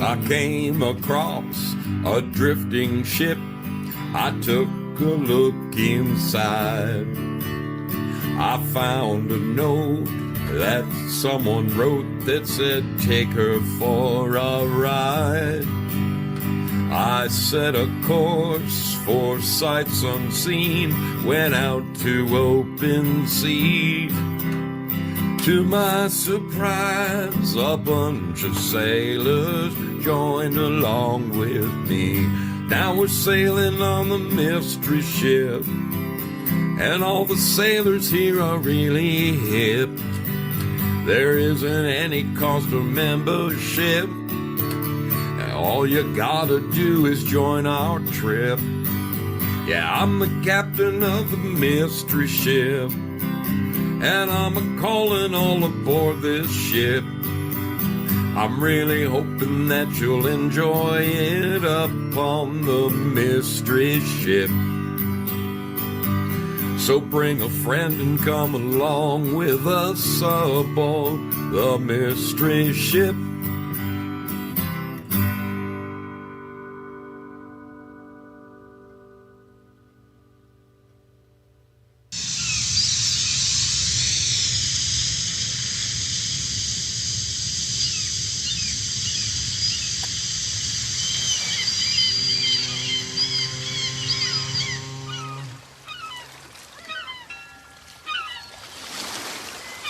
I came across a drifting ship. I took a look inside. I found a note that someone wrote that said, take her for a ride. I set a course for sights unseen, went out to open sea. To my surprise, a bunch of sailors joined along with me. Now we're sailing on the mystery ship, and all the sailors here are really hip. There isn't any cost of membership, and all you gotta do is join our trip. Yeah, I'm the captain of the mystery ship, and I'm a-calling all aboard this ship. I'm really hoping that you'll enjoy it up on the mystery ship. So bring a friend and come along with us aboard the mystery ship.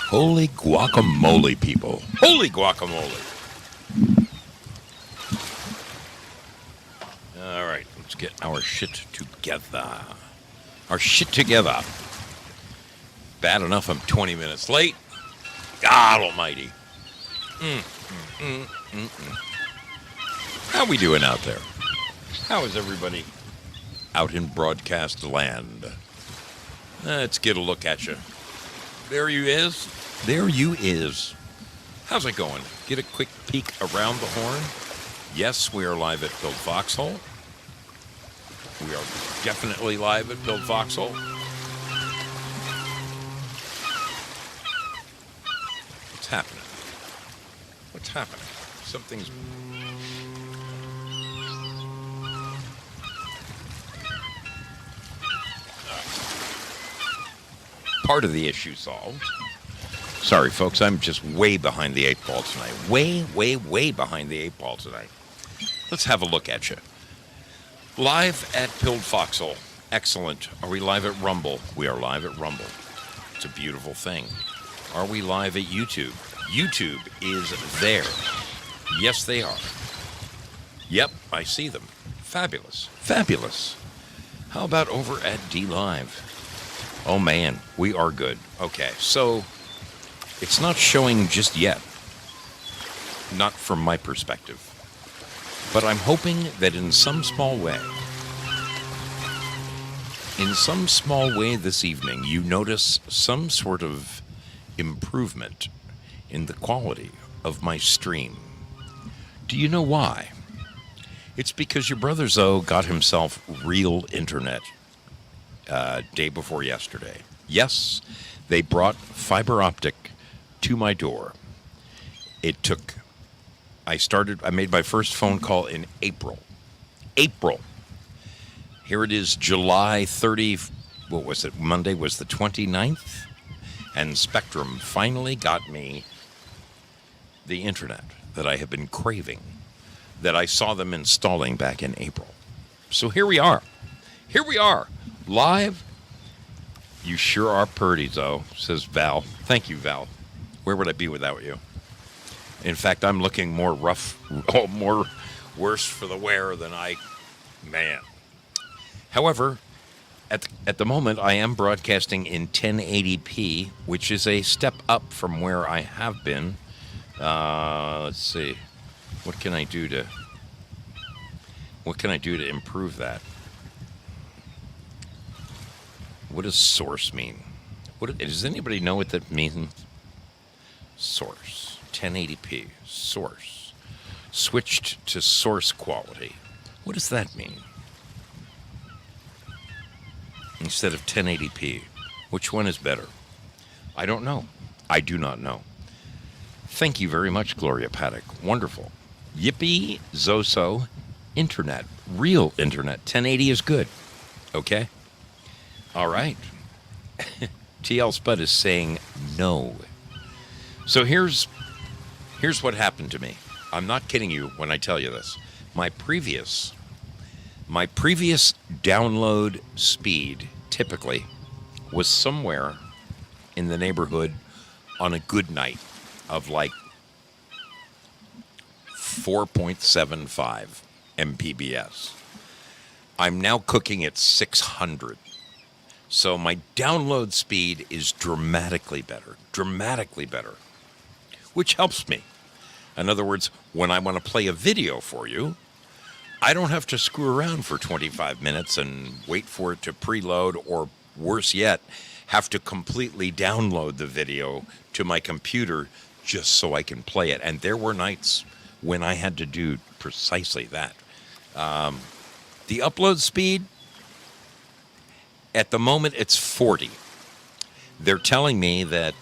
Holy guacamole, people. Holy guacamole. All right, let's get our shit together. Our shit together. Bad enough I'm 20 minutes late. God almighty. How we doing out there? How is everybody out in broadcast land? Let's get a look at you. There you is. There you is. How's it going? Get a quick peek around the horn. Yes, we are live at Build Foxhole. We are definitely live at Build Foxhole. What's happening? What's happening? Something's... Part of the issue solved. Sorry, folks, I'm just way behind the 8 ball tonight. Way behind the 8 ball tonight. Let's have a look at you. Live at Build Foxhole. Excellent. Are we live at Rumble? We are live at Rumble. It's a beautiful thing. Are we live at YouTube? YouTube is there. Yes, they are. Yep, I see them. Fabulous. Fabulous. How about over at DLive? Oh, man, we are good. Okay, so it's not showing just yet. Not from my perspective. But I'm hoping that in some small way this evening, you notice some sort of improvement in the quality of my stream. Do you know why? It's because your brother Zoe got himself real internet day before yesterday. Yes, they brought fiber optic to my door. It took... I made my first phone call in April. Here it is, July 30, what was it? Monday was the 29th. And Spectrum finally got me the internet that I have been craving, that I saw them installing back in April. So here we are. Here we are, live. You sure are purty, though, says Val. Thank you, Val. Where would I be without you? In fact, I'm looking more rough, more worse for the wear than man. However, at the moment, I am broadcasting in 1080p, which is a step up from where I have been. Let's see. What can I do to improve that? What does source mean? Does anybody know what that means? Source. 1080p. Source. Switched to source quality. What does that mean? Instead of 1080p. Which one is better? I don't know. I do not know. Thank you very much, Gloria Paddock. Wonderful. Yippee Zoso internet. Real internet. 1080 is good. Okay? All right. TL Spud is saying no. So here's what happened to me. I'm not kidding you when I tell you this. My previous download speed typically was somewhere in the neighborhood on a good night of like 4.75 Mbps. I'm now cooking at 600. So my download speed is dramatically better, which helps me. In other words, when I want to play a video for you, I don't have to screw around for 25 minutes and wait for it to preload, or worse yet, have to completely download the video to my computer just so I can play it. And there were nights when I had to do precisely that. The upload speed, at the moment, it's 40. They're telling me that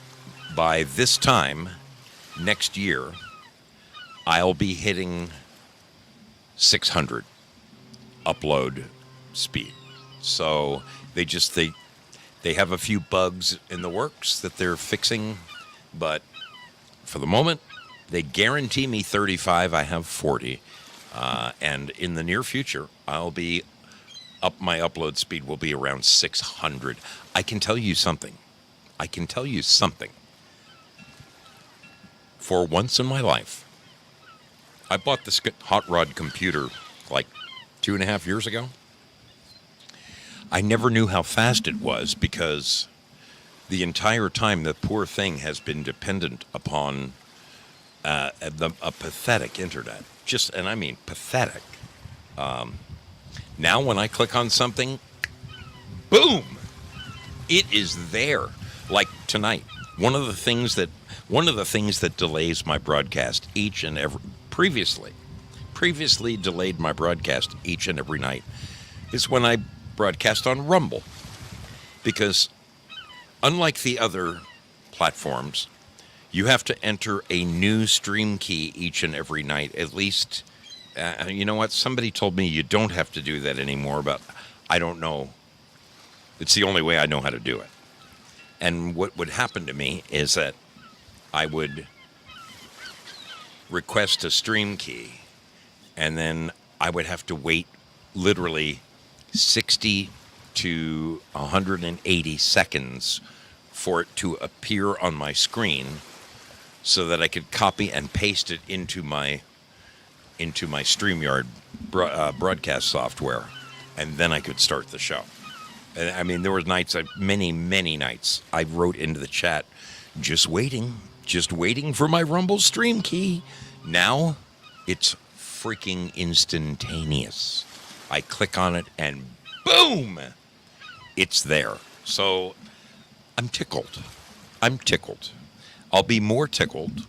by this time next year, I'll be hitting 600 upload speed. So they have a few bugs in the works that they're fixing, but for the moment, they guarantee me 35. I have 40. And in the near future, my upload speed will be around 600. I can tell you something. For once in my life, I bought this hot rod computer like 2.5 years ago. I never knew how fast it was because the entire time the poor thing has been dependent upon a pathetic internet. And I mean pathetic. Now when I click on something, boom, it is there. Like tonight, one of the things that delays my broadcast previously delayed my broadcast each and every night is when I broadcast on Rumble. Because unlike the other platforms, you have to enter a new stream key each and every night. At least, you know what? Somebody told me you don't have to do that anymore, but I don't know. It's the only way I know how to do it. And what would happen to me is that I would request a stream key, and then I would have to wait literally 60 to 180 seconds for it to appear on my screen so that I could copy and paste it into my StreamYard broadcast software, and then I could start the show. And I mean, there were nights, many nights, I wrote into the chat, just waiting for my Rumble stream key. Now, it's freaking instantaneous. I click on it and boom, it's there. So I'm tickled. I'll be more tickled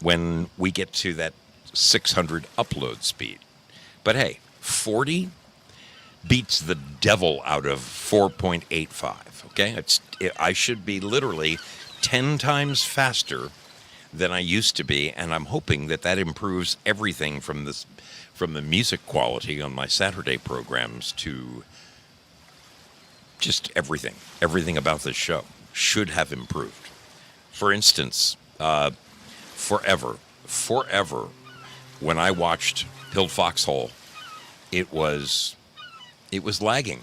when we get to that 600 upload speed. But hey, 40 beats the devil out of 4.85, okay? I should be literally 10 times faster than I used to be, and I'm hoping that improves everything from the music quality on my Saturday programs to just everything. Everything about this show should have improved. For instance, forever, when I watched Pilled Foxhole, it was lagging.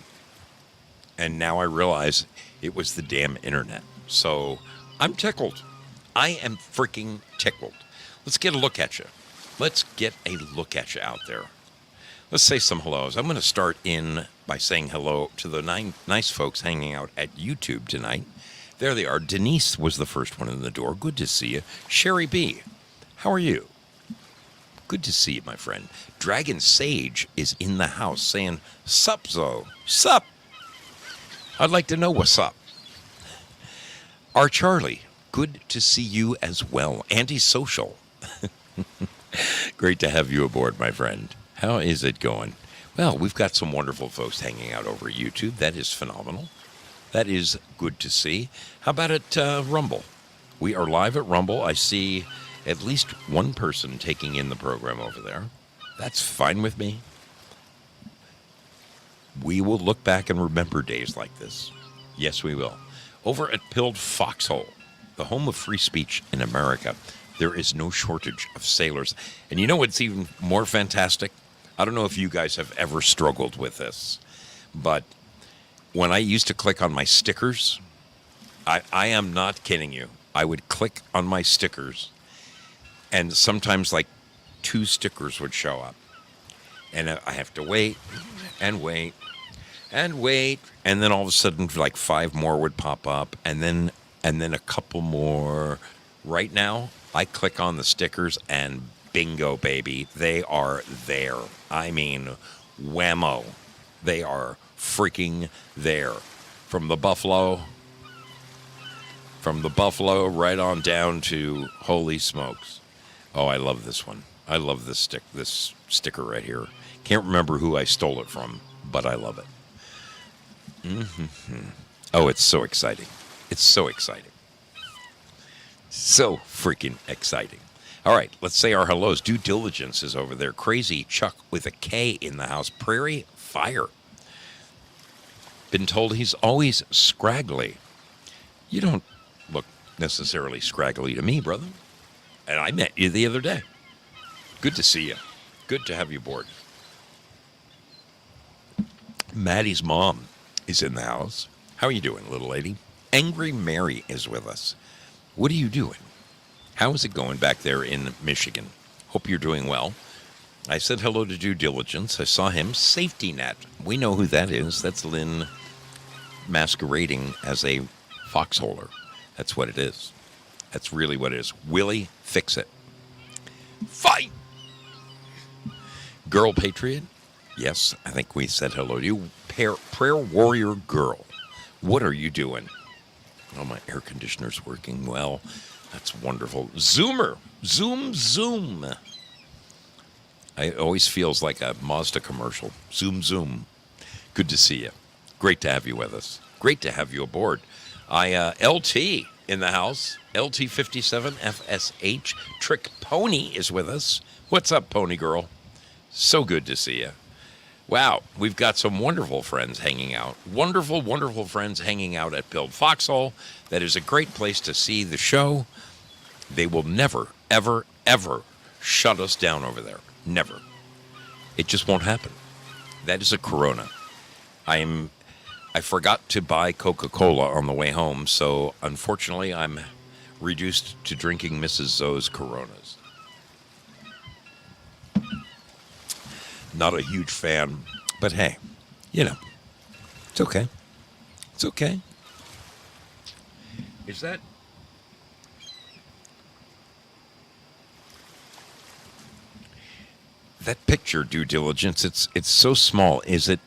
And now I realize it was the damn internet. So I'm tickled. I am freaking tickled. Let's get a look at you. Let's get a look at you out there. Let's say some hellos. I'm going to start in by saying hello to the nice folks hanging out at YouTube tonight. There they are. Denise was the first one in the door. Good to see you. Sherry B, how are you? Good to see you, my friend. Dragon Sage is in the house saying, sup, Zo. Sup. I'd like to know what's up. Our Charlie, good to see you as well. Antisocial. Great to have you aboard, my friend. How is it going? Well, we've got some wonderful folks hanging out over YouTube. That is phenomenal. That is good to see. How about at Rumble? We are live at Rumble. I see at least one person taking in the program over there. That's fine with me. We will look back and remember days like this. Yes, we will. Over at Pilled Foxhole, the home of free speech in America, there is no shortage of sailors. And you know what's even more fantastic? I don't know if you guys have ever struggled with this, but when I used to click on my stickers, I am not kidding you. I would click on my stickers, and sometimes like 2 stickers would show up. And I have to wait and wait and wait, and then all of a sudden like 5 more would pop up, and then a couple more. Right now, I click on the stickers and bingo, baby, they are there. I mean, whammo. They are freaking there. From the Buffalo right on down to holy smokes. Oh, I love this one. I love this sticker right here. Can't remember who I stole it from, but I love it. Oh, it's so exciting. It's so exciting. So freaking exciting. All right, let's say our hellos. Due Diligence is over there. Crazy Chuck with a K in the house. Prairie Fire. Been told he's always scraggly. You don't look necessarily scraggly to me, brother. And I met you the other day. Good to see you. Good to have you aboard. Maddie's mom is in the house. How are you doing, little lady? Angry Mary is with us. What are you doing? How is it going back there in Michigan? Hope you're doing well. I said hello to Due Diligence. I saw him. Safety Net. We know who that is. That's Lynn masquerading as a foxholer. That's what it is. That's really what it is. Willie, fix it. Fight! Girl Patriot. Yes, I think we said hello to you. Prayer Warrior Girl. What are you doing? Oh, my air conditioner's working well. That's wonderful. Zoomer. Zoom. It always feels like a Mazda commercial. Zoom. Good to see you. Great to have you with us. Great to have you aboard. LT in the house. LT57 FSH. Trick Pony is with us. What's up, Pony Girl? So good to see you. Wow, we've got some wonderful friends hanging out. Wonderful, wonderful friends hanging out at Pilled Foxhole. That is a great place to see the show. They will never, ever, ever shut us down over there. Never. It just won't happen. That is a Corona. I forgot to buy Coca-Cola on the way home, so unfortunately I'm reduced to drinking Mrs. Zoe's Coronas. Not a huge fan, but hey, it's okay. It's okay. Is that... That picture, Due Diligence, it's so small. Is it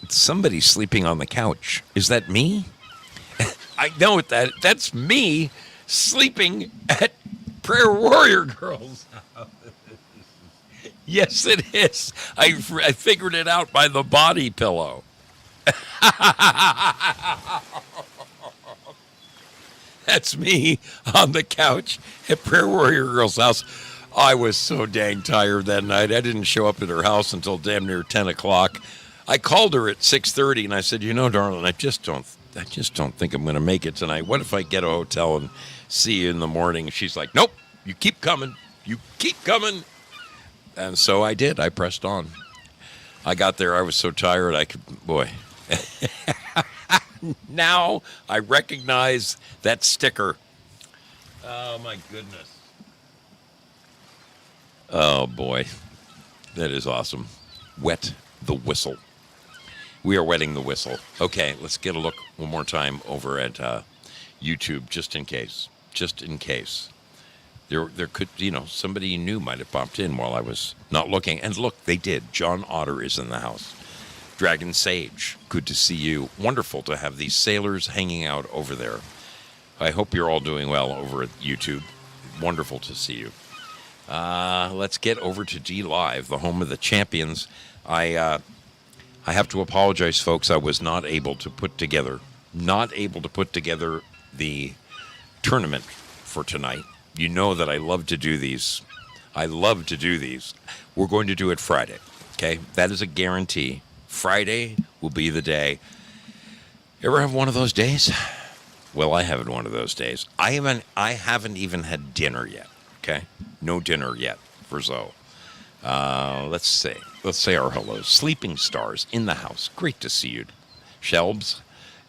somebody sleeping on the couch? Is that me? I know that's me sleeping at Prayer Warrior Girl's house. Yes, it is. I figured it out by the body pillow. That's me on the couch at Prayer Warrior Girl's house. I was so dang tired that night. I didn't show up at her house until damn near 10 o'clock. I called her at 6:30 and I said, darling, I just don't think I'm going to make it tonight. What if I get a hotel and see you in the morning? She's like, nope, you keep coming. You keep coming. And so I did. I pressed on. I got there. I was so tired. Boy. Now I recognize that sticker. Oh, my goodness. Oh, boy. That is awesome. Wet the whistle. We are wetting the whistle. Okay, let's get a look one more time over at YouTube, just in case. Just in case. There could, somebody you knew might have popped in while I was not looking. And look, they did. John Otter is in the house. Dragon Sage, good to see you. Wonderful to have these sailors hanging out over there. I hope you're all doing well over at YouTube. Wonderful to see you. Let's get over to D Live, the home of the champions. I have to apologize, folks. I was not able to put together the tournament for tonight. You know that I love to do these. I love to do these. We're going to do it Friday. Okay? That is a guarantee. Friday will be the day. Ever have one of those days? Well, I haven't one of those days. I haven't even had dinner yet. Okay? No dinner yet for Zoe. Let's say our hellos. Sleeping Stars in the house. Great to see you. Shelbs.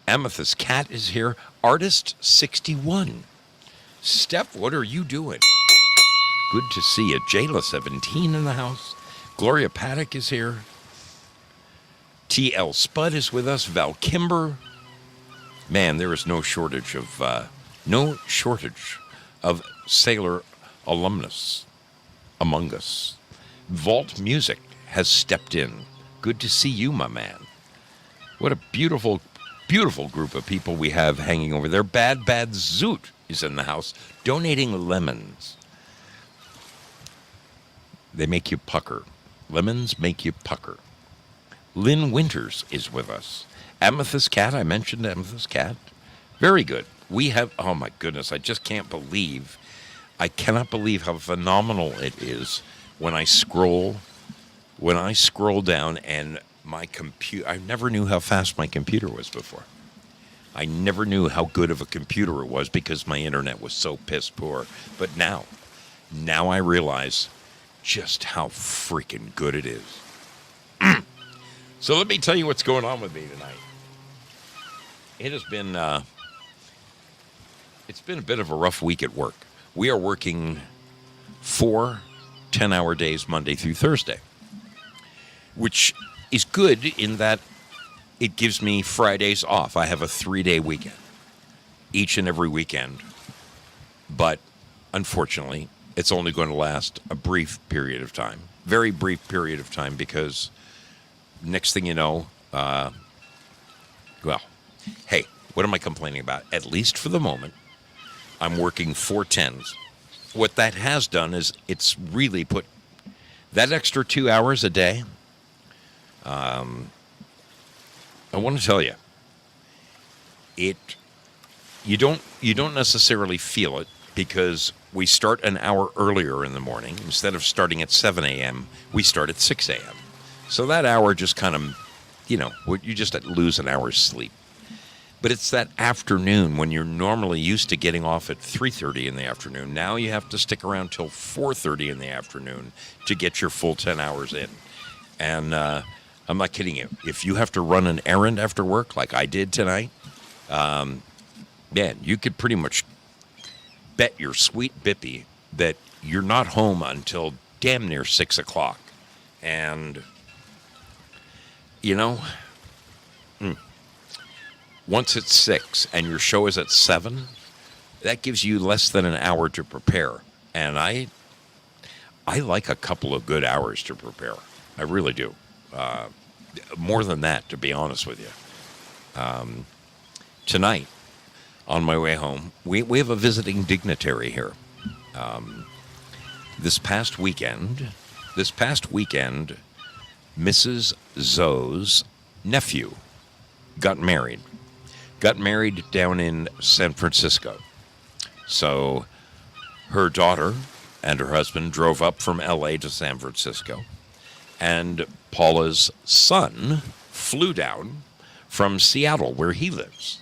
Amethyst Cat is here. Artist 61. Steph, what are you doing? Good to see you. Jayla 17 in the house. Gloria Paddock is here. TL Spud is with us. Val Kimber. Man, there is no shortage of Sailor alumnus among us. Vault Music has stepped in. Good to see you, my man. What a beautiful, beautiful group of people we have hanging over there. Bad Zoot is in the house, donating lemons. They make you pucker. Lemons make you pucker. Lynn Winters is with us. Amethyst Cat, I mentioned Amethyst Cat. Very good. We have, oh my goodness, I cannot believe how phenomenal it is when I scroll down and my computer, I never knew how fast my computer was before. I never knew how good of a computer it was because my internet was so piss poor. But now I realize just how freaking good it is. So let me tell you what's going on with me tonight. It has been, it's been a bit of a rough week at work. We are working 4 10-hour days Monday through Thursday, which is good in that it gives me Fridays off. I have a 3-day weekend, each and every weekend. But unfortunately, it's only going to last a brief period of time, very brief period of time, because next thing you know, well, hey, what am I complaining about? At least for the moment, I'm working 4 10s. What that has done is it's really put that extra 2 hours a day. I want to tell you, you don't necessarily feel it because we start an hour earlier in the morning. Instead of starting at 7 a.m., we start at 6 a.m. So that hour just kind of, you just lose an hour's sleep. But it's that afternoon when you're normally used to getting off at 3:30 in the afternoon. Now you have to stick around till 4:30 in the afternoon to get your full 10 hours in. And I'm not kidding you. If you have to run an errand after work like I did tonight, man, you could pretty much bet your sweet bippy that you're not home until damn near 6 o'clock. And, once it's 6 and your show is at 7, that gives you less than an hour to prepare. And I like a couple of good hours to prepare. I really do. More than that, to be honest with you. Tonight, on my way home, we have a visiting dignitary here. This past weekend, Mrs. Zoe's nephew got married down in San Francisco. So her daughter and her husband drove up from L.A. to San Francisco, and Paula's son flew down from Seattle, where he lives.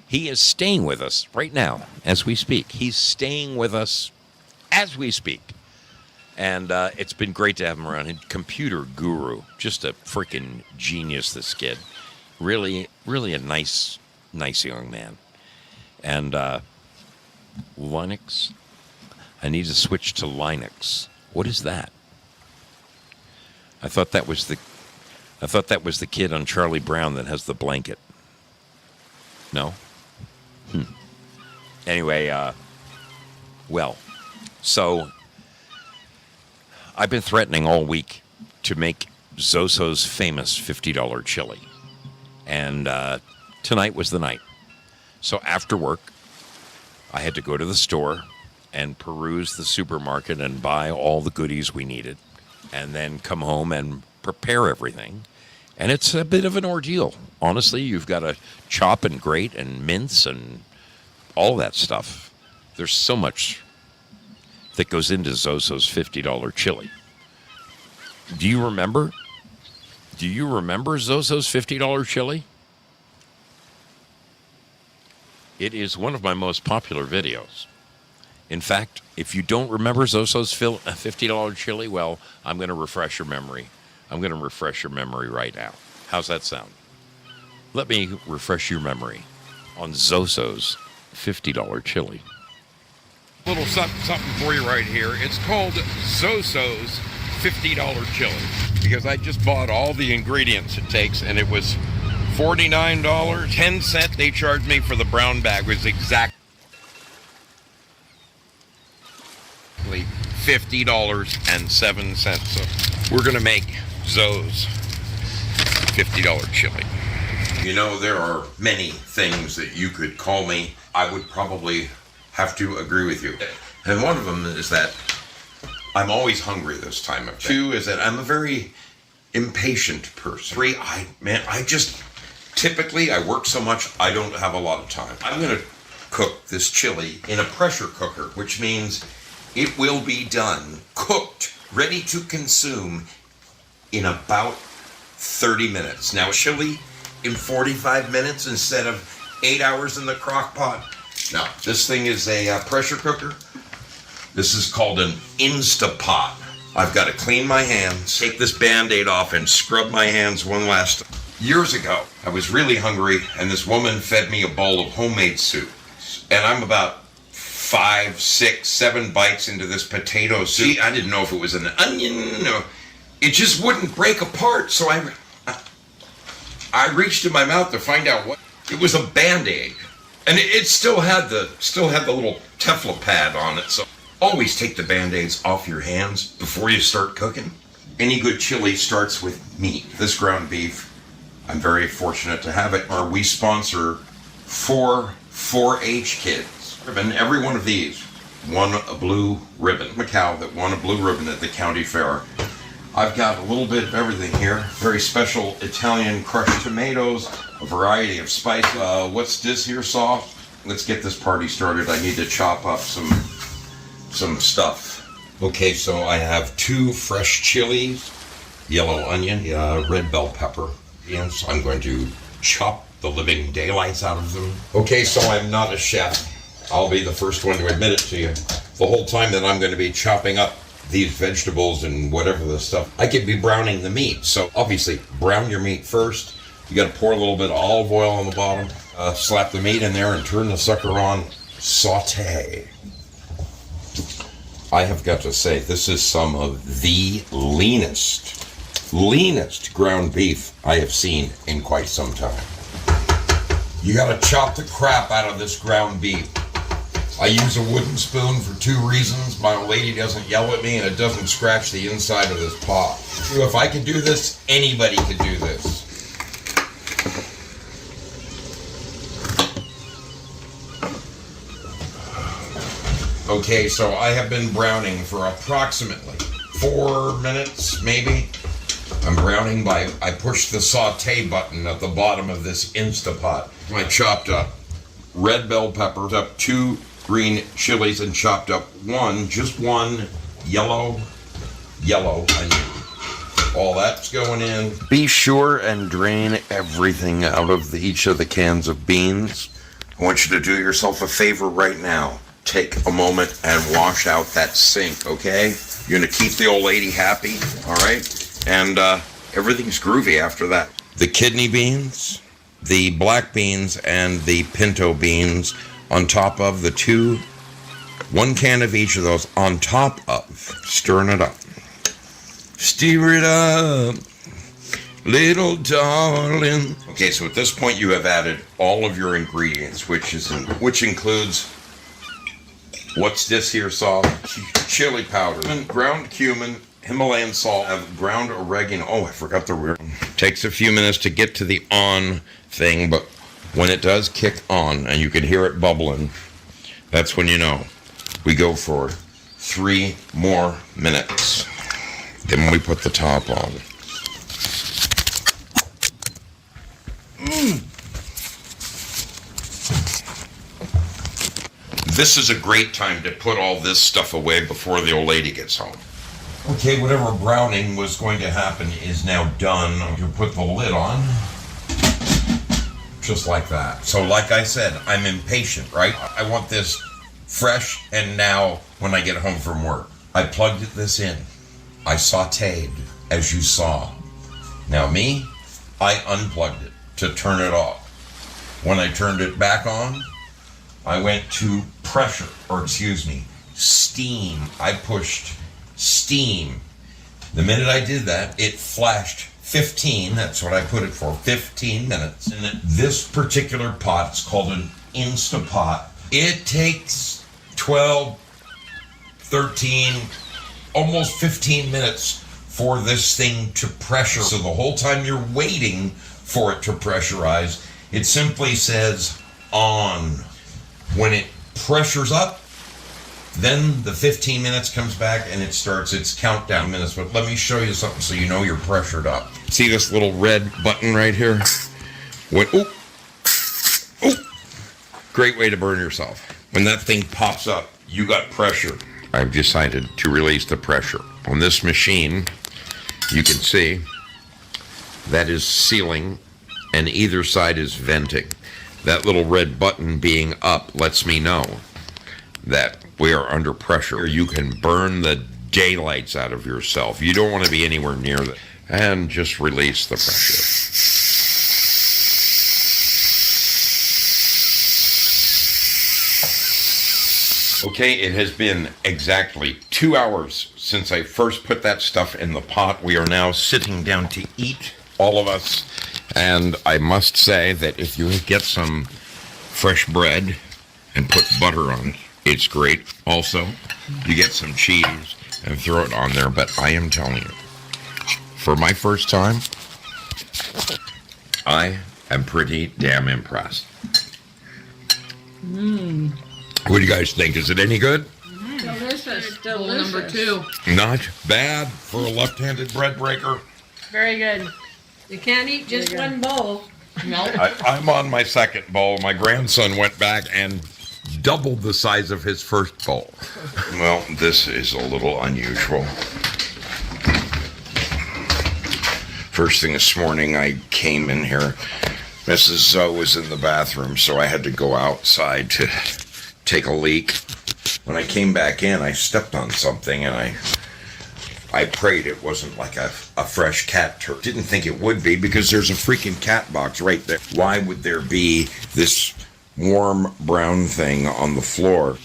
He is staying with us right now as we speak. He's staying with us as we speak. And it's been great to have him around. Computer guru, just a freaking genius, this kid. Really, really a nice young man. And Linux, I need to switch to Linux. What is that? I thought that was the kid on Charlie Brown that has the blanket. No? Anyway, well, so I've been threatening all week to make Zoso's famous $50 chili. And tonight was the night. So after work, I had to go to the store and peruse the supermarket and buy all the goodies we needed, and then come home and prepare everything. And it's a bit of an ordeal. Honestly, you've got to chop and grate and mince and all that stuff. There's so much that goes into Zoso's $50 chili. Do you remember? Do you remember Zoso's $50 chili? It is one of my most popular videos. In fact, if you don't remember Zoso's $50 chili, well, I'm going to refresh your memory. I'm going to refresh your memory right now. How's that sound? Let me refresh your memory on Zoso's $50 chili. Little something for you right here. It's called Zoso's $50 chili because I just bought all the ingredients it takes, and it was $49, 10 cents they charged me for the brown bag. It was exactly $50.07. So we're gonna make Zo's $50 chili. You know, there are many things that you could call me. I would probably have to agree with you. And one of them is that I'm always hungry this time of day. Two is that I'm a very impatient person. Three, typically I work so much I don't have a lot of time. I'm gonna cook this chili in a pressure cooker, which means it will be done, cooked, ready to consume in about 30 minutes. Now, chili in 45 minutes instead of 8 hours in the crock pot. Now, this thing is a pressure cooker. This is called an Instapot. I've got to clean my hands, take this Band-Aid off, and scrub my hands one last time. Years ago, I was really hungry, and this woman fed me a bowl of homemade soup. And I'm about 5, 6, 7 bites into this potato soup. I didn't know if it was an onion or... It just wouldn't break apart, so I reached in my mouth to find out what... It was a Band-Aid. And it still had the little Teflon pad on it, so always take the Band-Aids off your hands before you start cooking. Any good chili starts with meat. This ground beef, I'm very fortunate to have it. We sponsor 4 4-H kids. And every one of these won a blue ribbon. A cow that won a blue ribbon at the county fair. I've got a little bit of everything here. Very special Italian crushed tomatoes, a variety of spice. What's this here sauce? Let's get this party started. I need to chop up some stuff. Okay, so I have 2 fresh chilies, yellow onion, red bell pepper. Yes, I'm going to chop the living daylights out of them. Okay, so I'm not a chef. I'll be the first one to admit it to you. The whole time that I'm going to be chopping up these vegetables and whatever the stuff, I could be browning the meat. So obviously, brown your meat first. You got to pour a little bit of olive oil on the bottom, slap the meat in there, and turn the sucker on. Saute. I have got to say, this is some of the leanest ground beef I have seen in quite some time. You got to chop the crap out of this ground beef. I use a wooden spoon for 2 reasons. My old lady doesn't yell at me, and it doesn't scratch the inside of this pot. If I could do this, anybody could do this. Okay, so I have been browning for approximately 4 minutes, maybe. I'm browning I pushed the saute button at the bottom of this Instapot. I chopped up red bell peppers, up 2 green chilies, and chopped up just one yellow onion. All that's going in. Be sure and drain everything out of each of the cans of beans. I want you to do yourself a favor right now. Take a moment and wash out that sink, okay? You're going to keep the old lady happy, all right? And everything's groovy after that. The kidney beans, the black beans, and the pinto beans on top of the 1 can of each of those on top of, stirring it up. Stir it up, little darling. Okay, so at this point you have added all of your ingredients, which includes, what's this here sauce? Chili powder, ground cumin, Himalayan salt, ground oregano. Oh, I forgot the word. Takes a few minutes to get to the on thing, but when it does kick on and you can hear it bubbling, that's when you know. We go for 3 more minutes. Then we put the top on. This is a great time to put all this stuff away before the old lady gets home. Okay, whatever browning was going to happen is now done. You put the lid on. Just like that. So like I said, I'm impatient, right? I want this fresh and now when I get home from work. I plugged this in. I sauteed, as you saw. Now me, I unplugged it to turn it off. When I turned it back on, I went to steam. I pushed steam. The minute I did that, it flashed 15, that's what I put it for, 15 minutes. And this particular pot, it's called an Instapot. It takes 12, 13, almost 15 minutes for this thing to pressure. So the whole time you're waiting for it to pressurize, it simply says on. When it pressures up, then the 15 minutes comes back and it starts its countdown minutes. But let me show you something so you know you're pressured up. See this little red button right here? Great way to burn yourself. When that thing pops up, you got pressure. I've decided to release the pressure. On this machine, you can see that is sealing and either side is venting. That little red button being up lets me know that we are under pressure. You can burn the daylights out of yourself. You don't want to be anywhere near that. And just release the pressure. Okay, it has been exactly 2 hours since I first put that stuff in the pot. We are now sitting down to eat, all of us. And I must say that if you get some fresh bread and put butter on it, it's great. Also, you get some cheese and throw it on there. But I am telling you, for my first time, I am pretty damn impressed. What do you guys think? Is it any good? Delicious. Bowl number 2. Not bad for a left-handed bread breaker. Very good. You can't eat just one bowl. No. I'm on my second bowl. My grandson went back and doubled the size of his first bowl. Well, this is a little unusual. First thing this morning, I came in here. Mrs. Zoe was in the bathroom, so I had to go outside to take a leak. When I came back in, I stepped on something, and I prayed it wasn't like a fresh cat turd. Didn't think it would be because there's a freaking cat box right there. Why would there be this warm brown thing on the floor?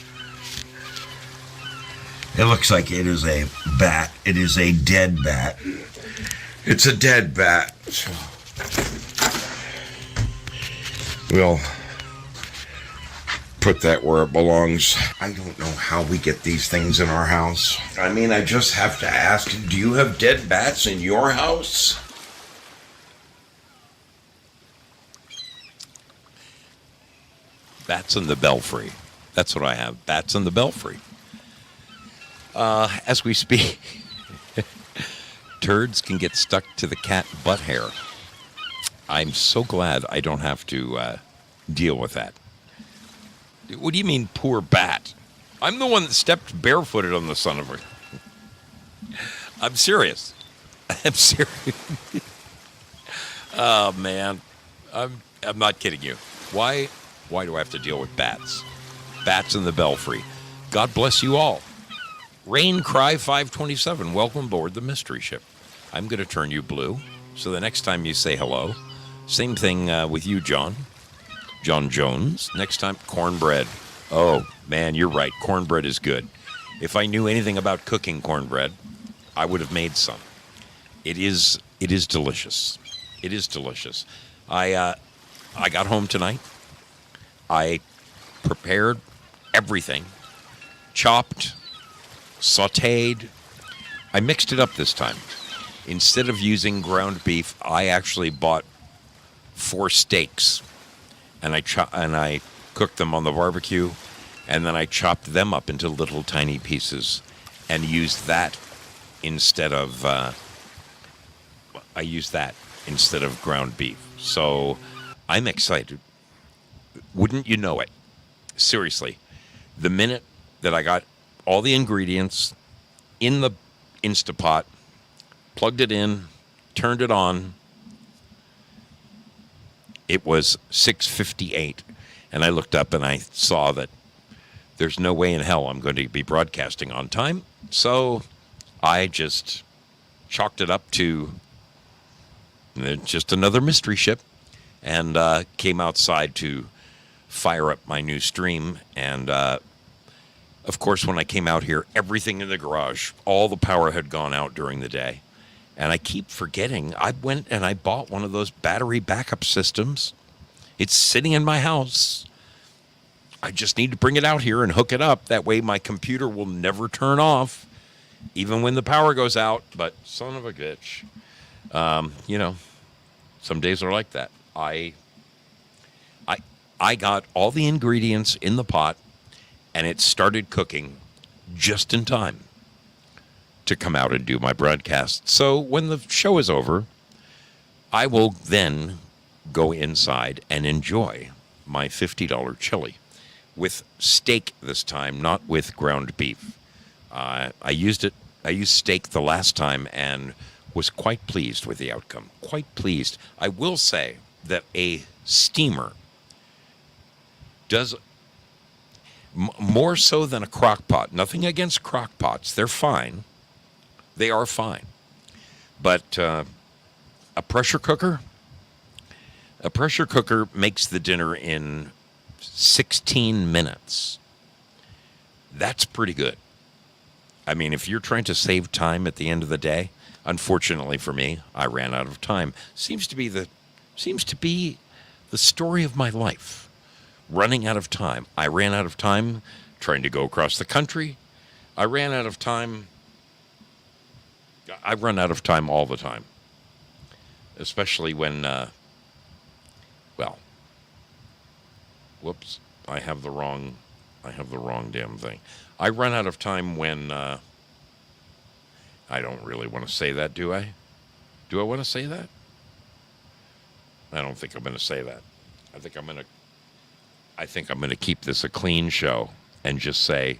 It looks like it is a bat. It is a dead bat. It's a dead bat. So we'll put that where it belongs. I don't know how we get these things in our house. I mean, I just have to ask, do you have dead bats in your house? Bats in the belfry. That's what I have. Bats in the belfry. As we speak, turds can get stuck to the cat butt hair. I'm so glad I don't have to deal with that. What do you mean, poor bat? I'm the one that stepped barefooted on the son of a... I'm serious. I'm serious. Oh, man. I'm not kidding you. Why do I have to deal with bats? Bats in the belfry. God bless you all. Rain Cry 527, welcome aboard the mystery ship. I'm going to turn you blue, so the next time you say hello, same thing with you, John Jones. Next time, cornbread. Oh, man, you're right. Cornbread is good. If I knew anything about cooking cornbread, I would have made some. It is delicious. It is delicious. I got home tonight. I prepared everything. Chopped, sautéed. I mixed it up this time. Instead of using ground beef, I actually bought 4 steaks. And I cooked them on the barbecue, and then I chopped them up into little tiny pieces and used that instead of ground beef. So I'm excited. Wouldn't you know it? Seriously. The minute that I got all the ingredients in the Instapot, plugged it in, turned it on, it was 6:58, and I looked up and I saw that there's no way in hell I'm going to be broadcasting on time. So I just chalked it up to just another mystery ship, and came outside to fire up my new stream. And of course, when I came out here, everything in the garage, all the power had gone out during the day. And I keep forgetting, I went and I bought one of those battery backup systems. It's sitting in my house. I just need to bring it out here and hook it up. That way my computer will never turn off, even when the power goes out. But son of a bitch, some days are like that. I got all the ingredients in the pot, and it started cooking just in time to come out and do my broadcast. So when the show is over, I will then go inside and enjoy my $50 chili with steak this time, not with ground beef. I used steak the last time and was quite pleased with the outcome. Quite pleased. I will say that a steamer does more so than a crock pot. Nothing against crock pots. They're fine. They are fine. But a pressure cooker makes the dinner in 16 minutes. That's pretty good. I mean, if you're trying to save time at the end of the day, unfortunately for me, I ran out of time. Seems to be the story of my life. Running out of time. I ran out of time trying to go across the country. I ran out of time. I run out of time all the time, especially when, whoops, I have the wrong damn thing. I run out of time when, I don't really want to say that, do I? Do I want to say that? I don't think I'm going to say that. I think I'm going to keep this a clean show and just say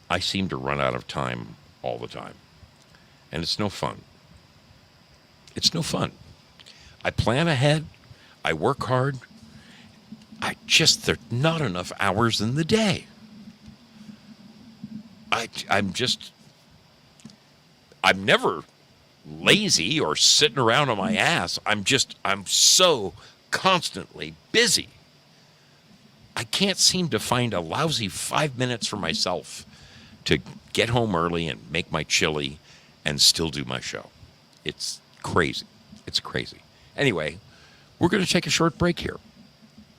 I seem to run out of time all the time. And it's no fun. It's no fun. I plan ahead. I work hard. There's not enough hours in the day. I'm never lazy or sitting around on my ass. I'm so constantly busy. I can't seem to find a lousy 5 minutes for myself to get home early and make my chili and still do my show. It's crazy. It's crazy. Anyway, we're going to take a short break here,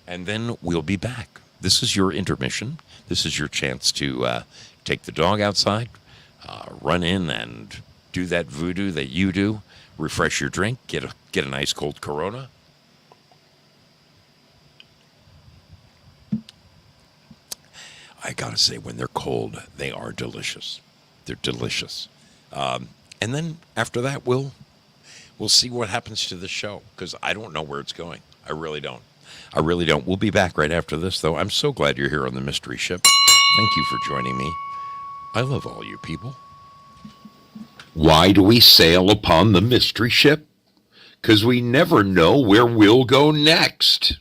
and then we'll be back. This is your intermission. This is your chance to take the dog outside, run in and do that voodoo that you do, refresh your drink, get a nice cold Corona. I gotta say, when they're cold, they are delicious. They're delicious. And then after that, we'll see what happens to the show, because I don't know where it's going. I really don't. We'll be back right after this, though. I'm so glad you're here on the Mystery Ship. Thank you for joining me. I love all you people. Why do we sail upon the Mystery Ship? Because we never know where we'll go next.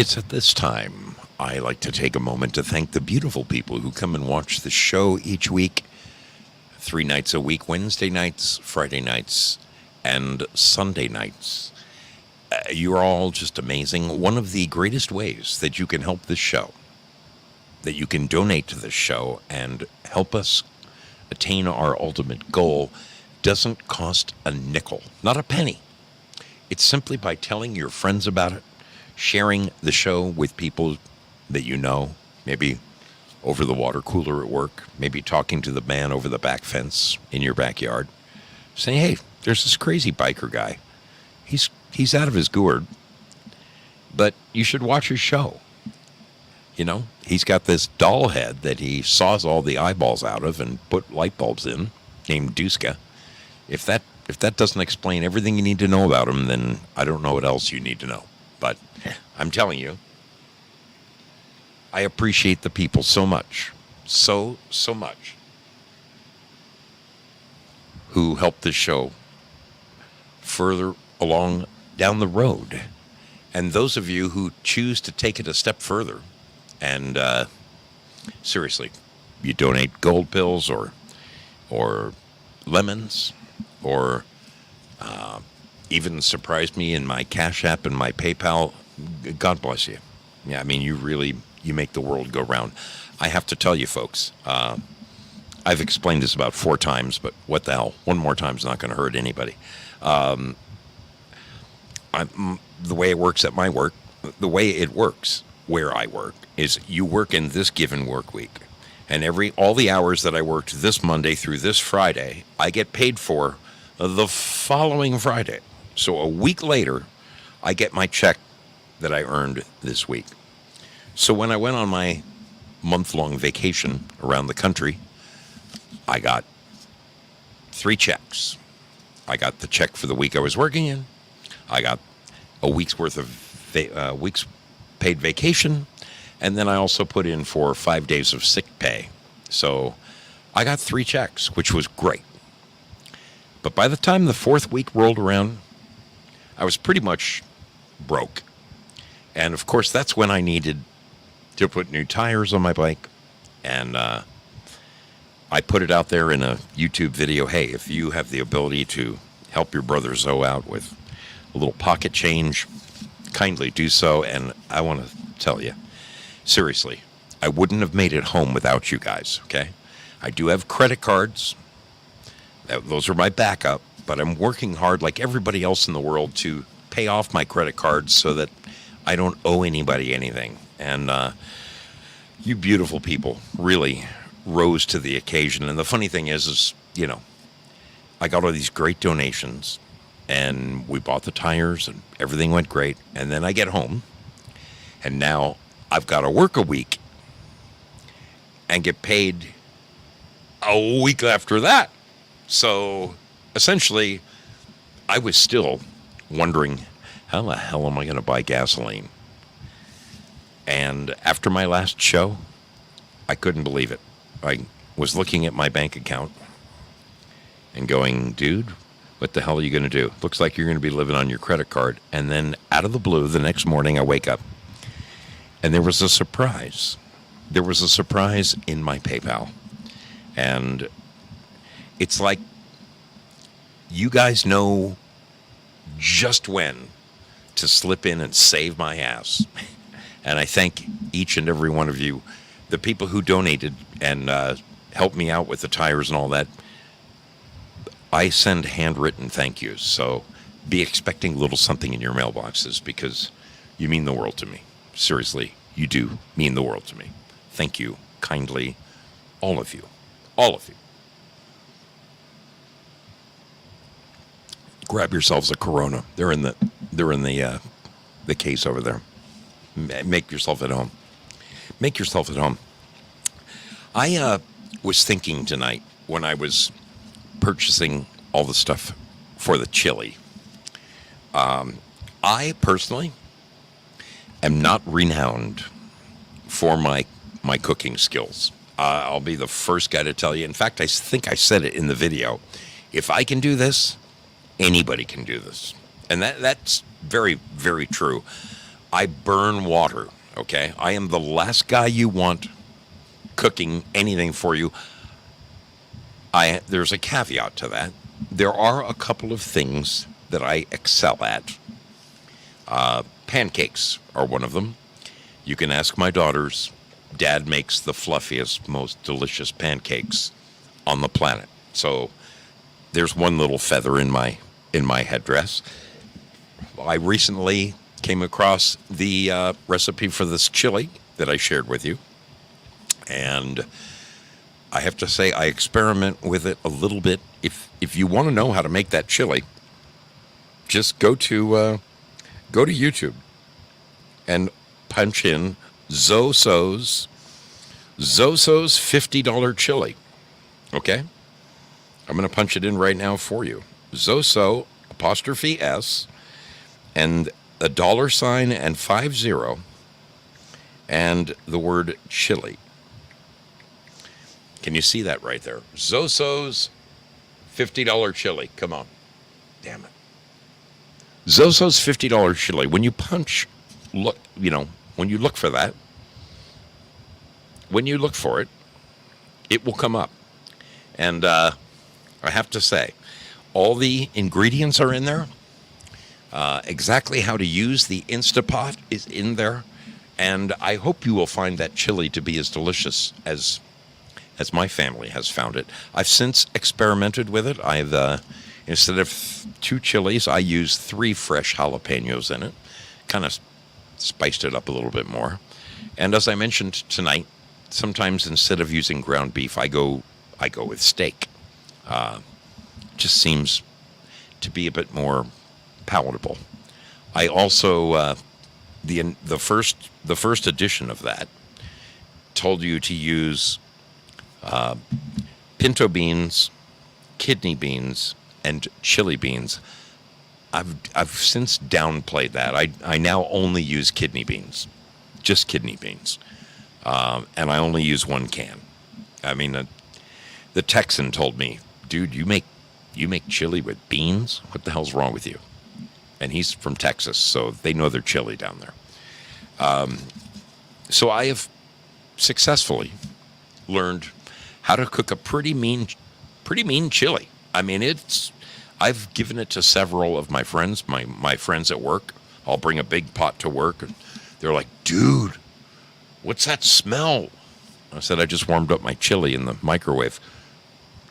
It's at this time I like to take a moment to thank the beautiful people who come and watch the show each week, 3 nights a week, Wednesday nights, Friday nights, and Sunday nights. You're all just amazing. One of the greatest ways that you can help this show, that you can donate to this show and help us attain our ultimate goal, doesn't cost a nickel, not a penny. It's simply by telling your friends about it, sharing the show with people that you know, maybe over the water cooler at work, maybe talking to the man over the back fence in your backyard, saying, hey, there's this crazy biker guy. He's out of his gourd, but you should watch his show. You know, he's got this doll head that he saws all the eyeballs out of and put light bulbs in, named Duska. If that doesn't explain everything you need to know about him, then I don't know what else you need to know. But I'm telling you, I appreciate the people so much, so much, who help this show further along down the road. And those of you who choose to take it a step further, and seriously, you donate gold pills or lemons, or even surprised me in my Cash App and my PayPal, God bless you. Yeah, I mean, you make the world go round. I have to tell you, folks, I've explained this about 4 times, but what the hell? One more time is not going to hurt anybody. The way it works at my work, the way it works where I work, is you work in this given work week. And all the hours that I worked this Monday through this Friday, I get paid for the following Friday. So a week later, I get my check that I earned this week. So when I went on my month-long vacation around the country, I got 3 checks. I got the check for the week I was working in. I got a week's worth of week's paid vacation. And then I also put in for 5 days of sick pay. So I got 3 checks, which was great. But by the time the 4th week rolled around, I was pretty much broke. And of course, that's when I needed to put new tires on my bike. And I put it out there in a YouTube video. Hey, if you have the ability to help your brother Zoe out with a little pocket change, kindly do so. And I want to tell you, seriously, I wouldn't have made it home without you guys, okay? I do have credit cards. Those are my backup, but I'm working hard like everybody else in the world to pay off my credit cards so that I don't owe anybody anything. And you beautiful people really rose to the occasion. And the funny thing is, you know, I got all these great donations, and we bought the tires, and everything went great. And then I get home, and now I've got to work a week and get paid a week after that. So essentially, I was still wondering, how the hell am I going to buy gasoline? And after my last show, I couldn't believe it. I was looking at my bank account and going, dude, what the hell are you going to do? Looks like you're going to be living on your credit card. And then out of the blue, the next morning, I wake up, and there was a surprise. There was a surprise in my PayPal. And it's like you guys know just when to slip in and save my ass. And I thank each and every one of you, the people who donated and helped me out with the tires and all that. I send handwritten thank yous. So be expecting a little something in your mailboxes, because you mean the world to me. Seriously, you do mean the world to me. Thank you kindly, all of you. All of you. Grab yourselves a Corona. They're in the case over there. Make yourself at home. Make yourself at home. I was thinking tonight when I was purchasing all the stuff for the chili. I personally am not renowned for my cooking skills. I'll be the first guy to tell you. In fact, I think I said it in the video. If I can do this, anybody can do this. And that's very, very true. I burn water, okay? I am the last guy you want cooking anything for you. There's a caveat to that. There are a couple of things that I excel at. Pancakes are one of them. You can ask my daughters. Dad makes the fluffiest, most delicious pancakes on the planet. So there's one little feather in my headdress. I recently came across the recipe for this chili that I shared with you, and I have to say I experiment with it a little bit. If you want to know how to make that chili, just go to YouTube and punch in Zoso's $50 chili. Okay? I'm going to punch it in right now for you. Zoso 'S and a $sign and 50 and the word chili. Can you see that right there? Zoso's $50 chili. Come on. Damn it. Zoso's $50 chili. When you when you look for that, when you look for it, it will come up. And I have to say, all the ingredients are in there. Exactly how to use the Instapot is in there. And I hope you will find that chili to be as delicious as my family has found it. I've since experimented with it. I've instead of 2 chilies, I used 3 fresh jalapenos in it. Kind of spiced it up a little bit more. And as I mentioned tonight, sometimes instead of using ground beef, I go with steak. Just seems to be a bit more palatable. I also the first edition of that told you to use pinto beans, kidney beans, and chili beans. I've since downplayed that. I now only use kidney beans, just kidney beans, and I only use 1 can. I mean, the Texan told me, "Dude, you make chili with beans? What the hell's wrong with you?" And he's from Texas, so they know their chili down there. So I have successfully learned how to cook a pretty mean chili. I mean, I've given it to several of my friends, my friends at work. I'll bring a big pot to work, and they're like, "Dude, what's that smell?" I said, "I just warmed up my chili in the microwave."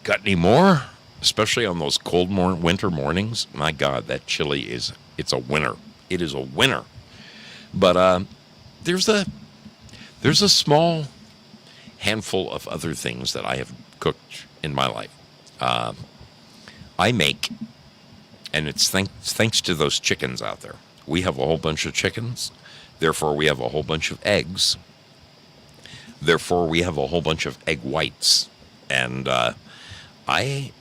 "Got any more?" Especially on those cold winter mornings. My God, that chili it's a winner. It is a winner. But there's a small handful of other things that I have cooked in my life. I make, and it's thanks to those chickens out there. We have a whole bunch of chickens. Therefore, we have a whole bunch of eggs. Therefore, we have a whole bunch of egg whites. And I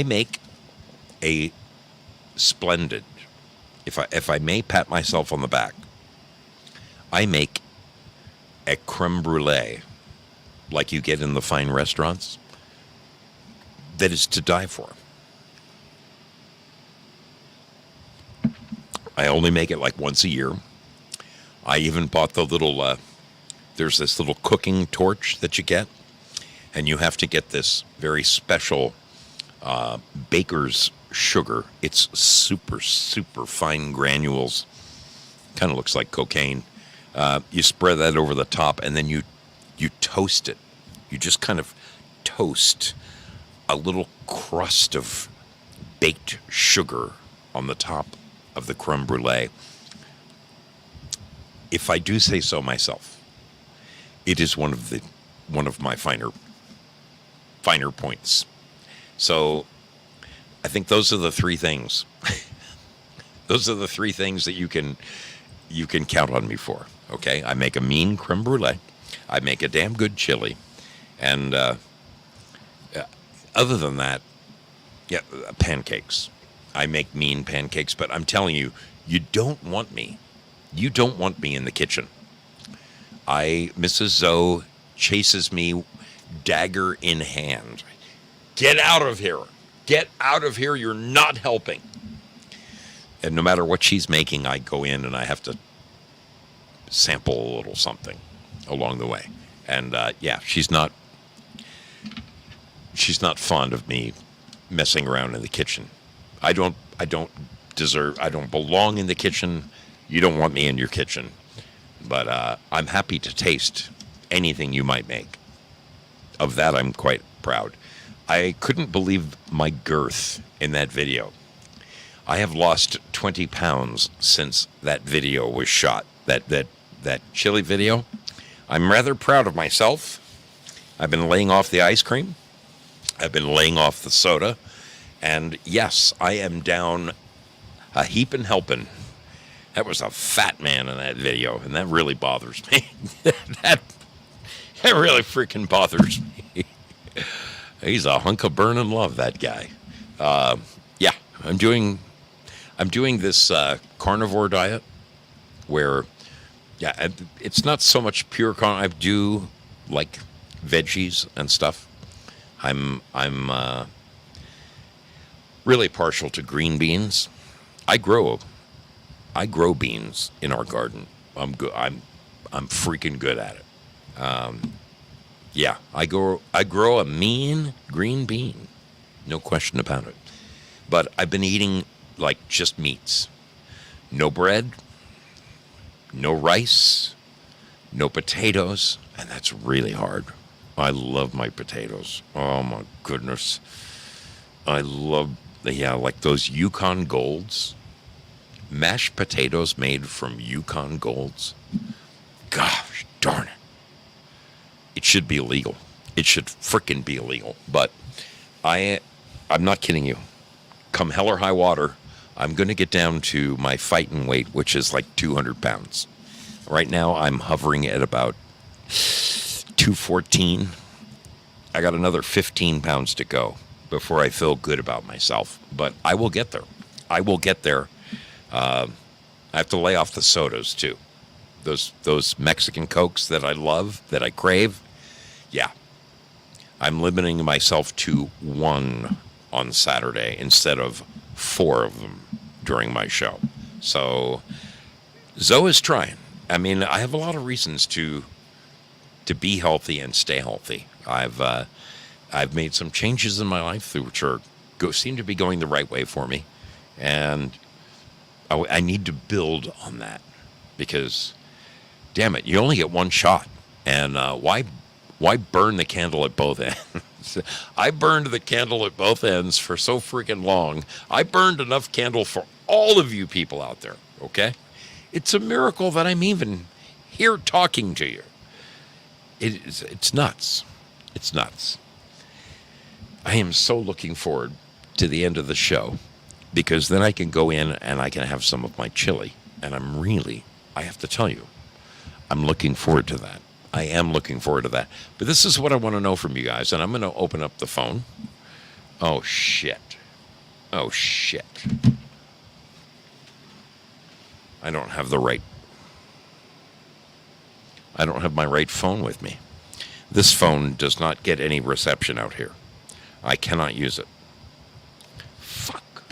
make a splendid, if I may pat myself on the back, I make a creme brulee like you get in the fine restaurants that is to die for. I only make it like once a year. I even bought the little, there's this little cooking torch that you get, and you have to get this very special baker's sugar. It's super, super fine granules. Kind of looks like cocaine. You spread that over the top, and then you toast it. You just kind of toast a little crust of baked sugar on the top of the creme brulee. If I do say so myself, it is one of my finer points. So I think those are the 3 things. Those are the 3 things that you can count on me for. Okay, I make a mean creme brulee. I make a damn good chili, and other than that, yeah, pancakes. I make mean pancakes, but I'm telling you, you don't want me. You don't want me in the kitchen. Mrs. Zoe chases me, dagger in hand. "Get out of here. Get out of here. You're not helping." And no matter what she's making, I go in and I have to sample a little something along the way. And yeah, she's not fond of me messing around in the kitchen. I don't belong in the kitchen. You don't want me in your kitchen. But I'm happy to taste anything you might make. Of that, I'm quite proud. I couldn't believe my girth in that video. I have lost 20 pounds since that video was shot. That chili video. I'm rather proud of myself. I've been laying off the ice cream. I've been laying off the soda. And yes, I am down a heap and helping. That was a fat man in that video, and that really bothers me. that really freaking bothers me. He's a hunk of burning love, that guy. Yeah, I'm doing this carnivore diet where, yeah, it's not so much pure I do like veggies and stuff. I'm really partial to green beans. I grow beans in our garden. I'm good. I'm freaking good at it. Yeah, I grow a mean green bean, no question about it. But I've been eating like just meats, no bread, no rice, no potatoes, and that's really hard. I love my potatoes. Oh my goodness, I love like those Yukon Golds. Mashed potatoes made from Yukon Golds. Gosh darn it. It should be illegal. It should frickin' be illegal. But I'm not kidding you. Come hell or high water, I'm going to get down to my fighting weight, which is like 200 pounds. Right now, I'm hovering at about 214. I got another 15 pounds to go before I feel good about myself. But I will get there. I will get there. I have to lay off the sodas too. Those Mexican Cokes that I love, that I crave. Yeah. I'm limiting myself to 1 on Saturday instead of 4 of them during my show. So Zoe is trying. I mean, I have a lot of reasons to be healthy and stay healthy. I've made some changes in my life which seem to be going the right way for me, and I need to build on that because, damn it, you only get one shot, and why burn the candle at both ends? I burned the candle at both ends for so freaking long. I burned enough candle for all of you people out there, okay? It's a miracle that I'm even here talking to you. It's nuts. It's nuts. I am so looking forward to the end of the show because then I can go in and I can have some of my chili. And I have to tell you, I'm looking forward to that. I am looking forward to that. But this is what I want to know from you guys. And I'm going to open up the phone. Oh, shit. Oh, shit. I don't have my right phone with me. This phone does not get any reception out here. I cannot use it. Fuck.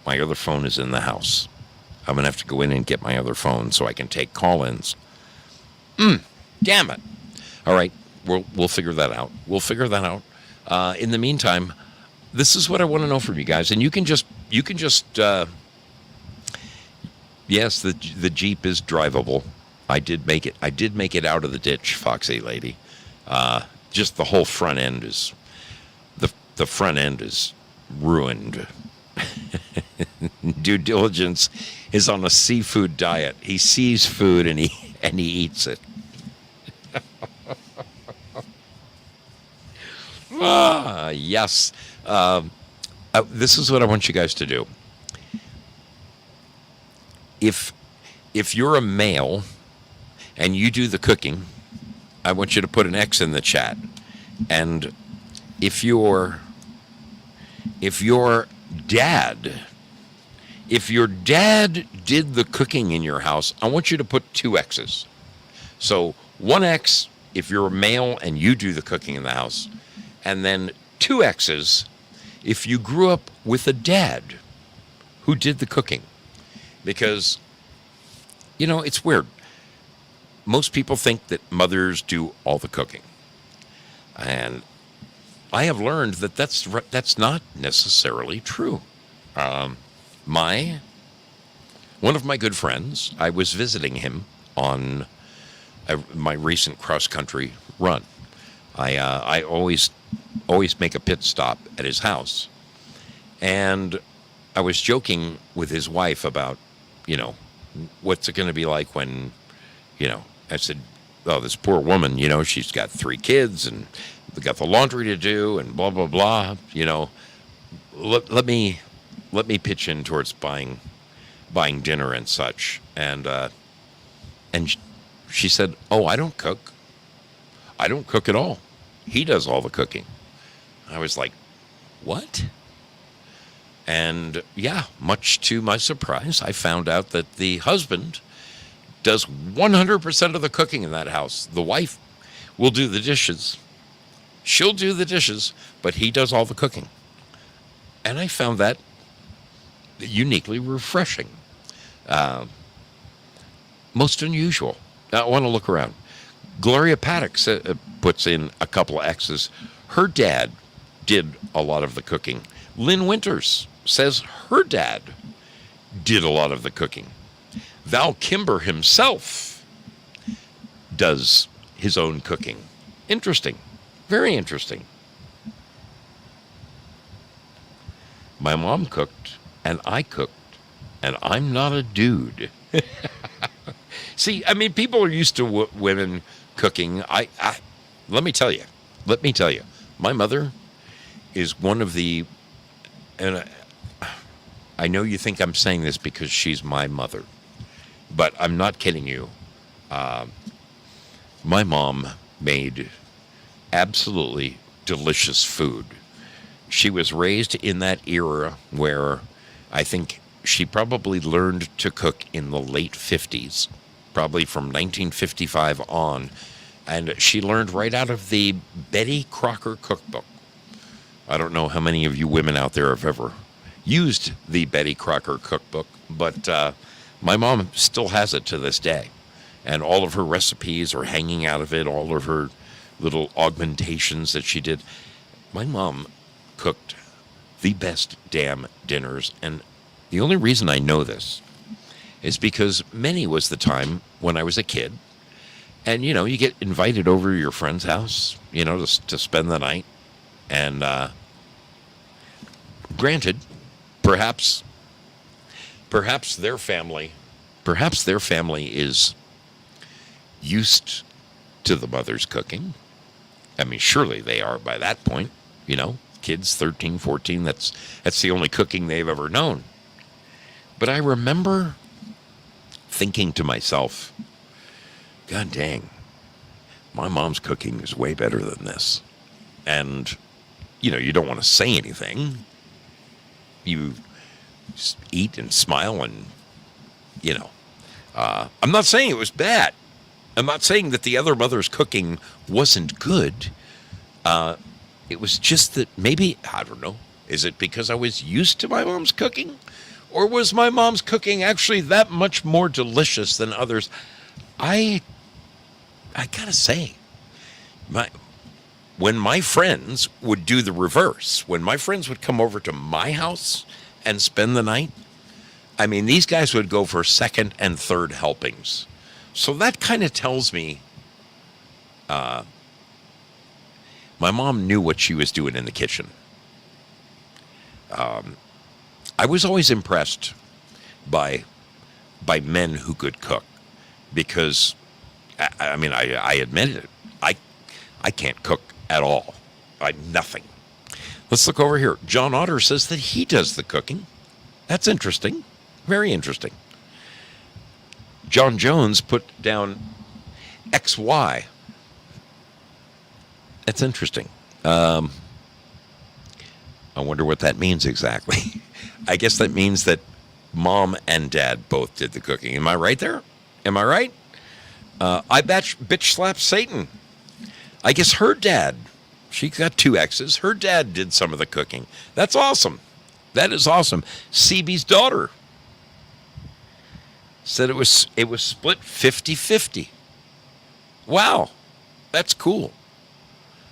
My other phone is in the house. I'm going to have to go in and get my other phone so I can take call-ins. Damn it. All right. We'll figure that out. We'll figure that out. In the meantime, this is what I want to know from you guys. And you can just yes, the Jeep is drivable. I did make it out of the ditch, Foxy lady. Just the whole front end is the front end is ruined. Due diligence is on a seafood diet. He sees food and he eats it. Yes. This is what I want you guys to do. If you're a male and you do the cooking, I want you to put an X in the chat. And if your dad did the cooking in your house, I want you to put 2 X's. So 1 X if you're a male and you do the cooking in the house, and then 2 X's if you grew up with a dad who did the cooking. Because, it's weird. most people think that mothers do all the cooking. And I have learned that that's not necessarily true. My One of my good friends, I was visiting him on my recent cross country run. I always make a pit stop at his house, and I was joking with his wife about, what's it going to be like when, I said, oh, this poor woman, she's got 3 kids and they got the laundry to do and blah blah blah. Let me pitch in towards buying dinner and such. And she said, oh, I don't cook. I don't cook at all. He does all the cooking. I was like, what? And yeah, much to my surprise, I found out that the husband does 100% of the cooking in that house. The wife will do the dishes. She'll do the dishes, but he does all the cooking. And I found that uniquely refreshing. Most unusual. Now, I want to look around. Gloria Paddock puts in a couple of X's. Her dad did a lot of the cooking. Lynn Winters says her dad did a lot of the cooking. Val Kimber himself does his own cooking. Interesting. Very interesting. My mom cooked, and I cooked, and I'm not a dude. See, I mean, people are used to women cooking. Let me tell you, my mother is one of the, and I know you think I'm saying this because she's my mother, but I'm not kidding you. My mom made absolutely delicious food. She was raised in that era where I think she probably learned to cook in the late 50s, probably from 1955 on. And she learned right out of the Betty Crocker cookbook. I don't know how many of you women out there have ever used the Betty Crocker cookbook, but my mom still has it to this day. And all of her recipes are hanging out of it, all of her little augmentations that she did. My mom cooked the best damn dinners, and the only reason I know this is because many was the time when I was a kid, and you get invited over to your friend's house, to spend the night, and granted, perhaps their family is used to the mother's cooking. I mean, surely they are by that point, kids 13, 14, that's the only cooking they've ever known. But I remember thinking to myself, God dang, my mom's cooking is way better than this. And, you don't want to say anything. You just eat and smile and, I'm not saying it was bad. I'm not saying that the other mother's cooking wasn't good. It was just that maybe, I don't know, is it because I was used to my mom's cooking? Or was my mom's cooking actually that much more delicious than others? I gotta say, when my friends would do the reverse, when my friends would come over to my house and spend the night, I mean, these guys would go for second and third helpings. So that kind of tells me my mom knew what she was doing in the kitchen. I was always impressed by men who could cook because, I mean, I admit it. I can't cook at all. Nothing. Let's look over here. John Otter says that he does the cooking. That's interesting. Very interesting. John Jones put down XY. That's interesting. I wonder what that means exactly. I guess that means that mom and dad both did the cooking. Am I right there? Am I right? I bitch slapped Satan. I guess her dad, she got 2 X's. Her dad did some of the cooking. That's awesome. That is awesome. CB's daughter said it was split 50-50. Wow, that's cool.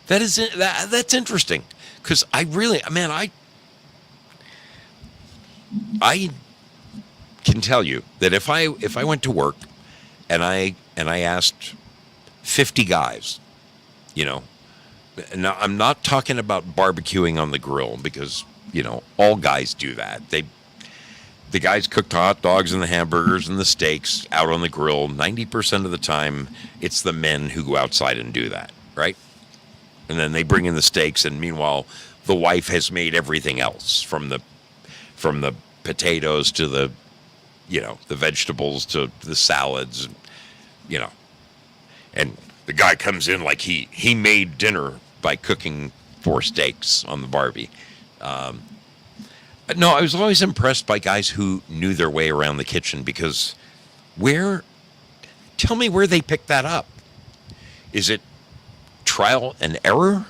That's interesting because I really, man, I can tell you that if I went to work and I asked 50 guys, you know, now I'm not talking about barbecuing on the grill because all guys do that. The guys cook the hot dogs and the hamburgers and the steaks out on the grill. 90% of the time, it's the men who go outside and do that, right? And then they bring in the steaks, and meanwhile, the wife has made everything else from the potatoes to the vegetables to the salads, and the guy comes in like he made dinner by cooking 4 steaks on the Barbie. No, I was always impressed by guys who knew their way around the kitchen because tell me where they picked that up. Is it trial and error?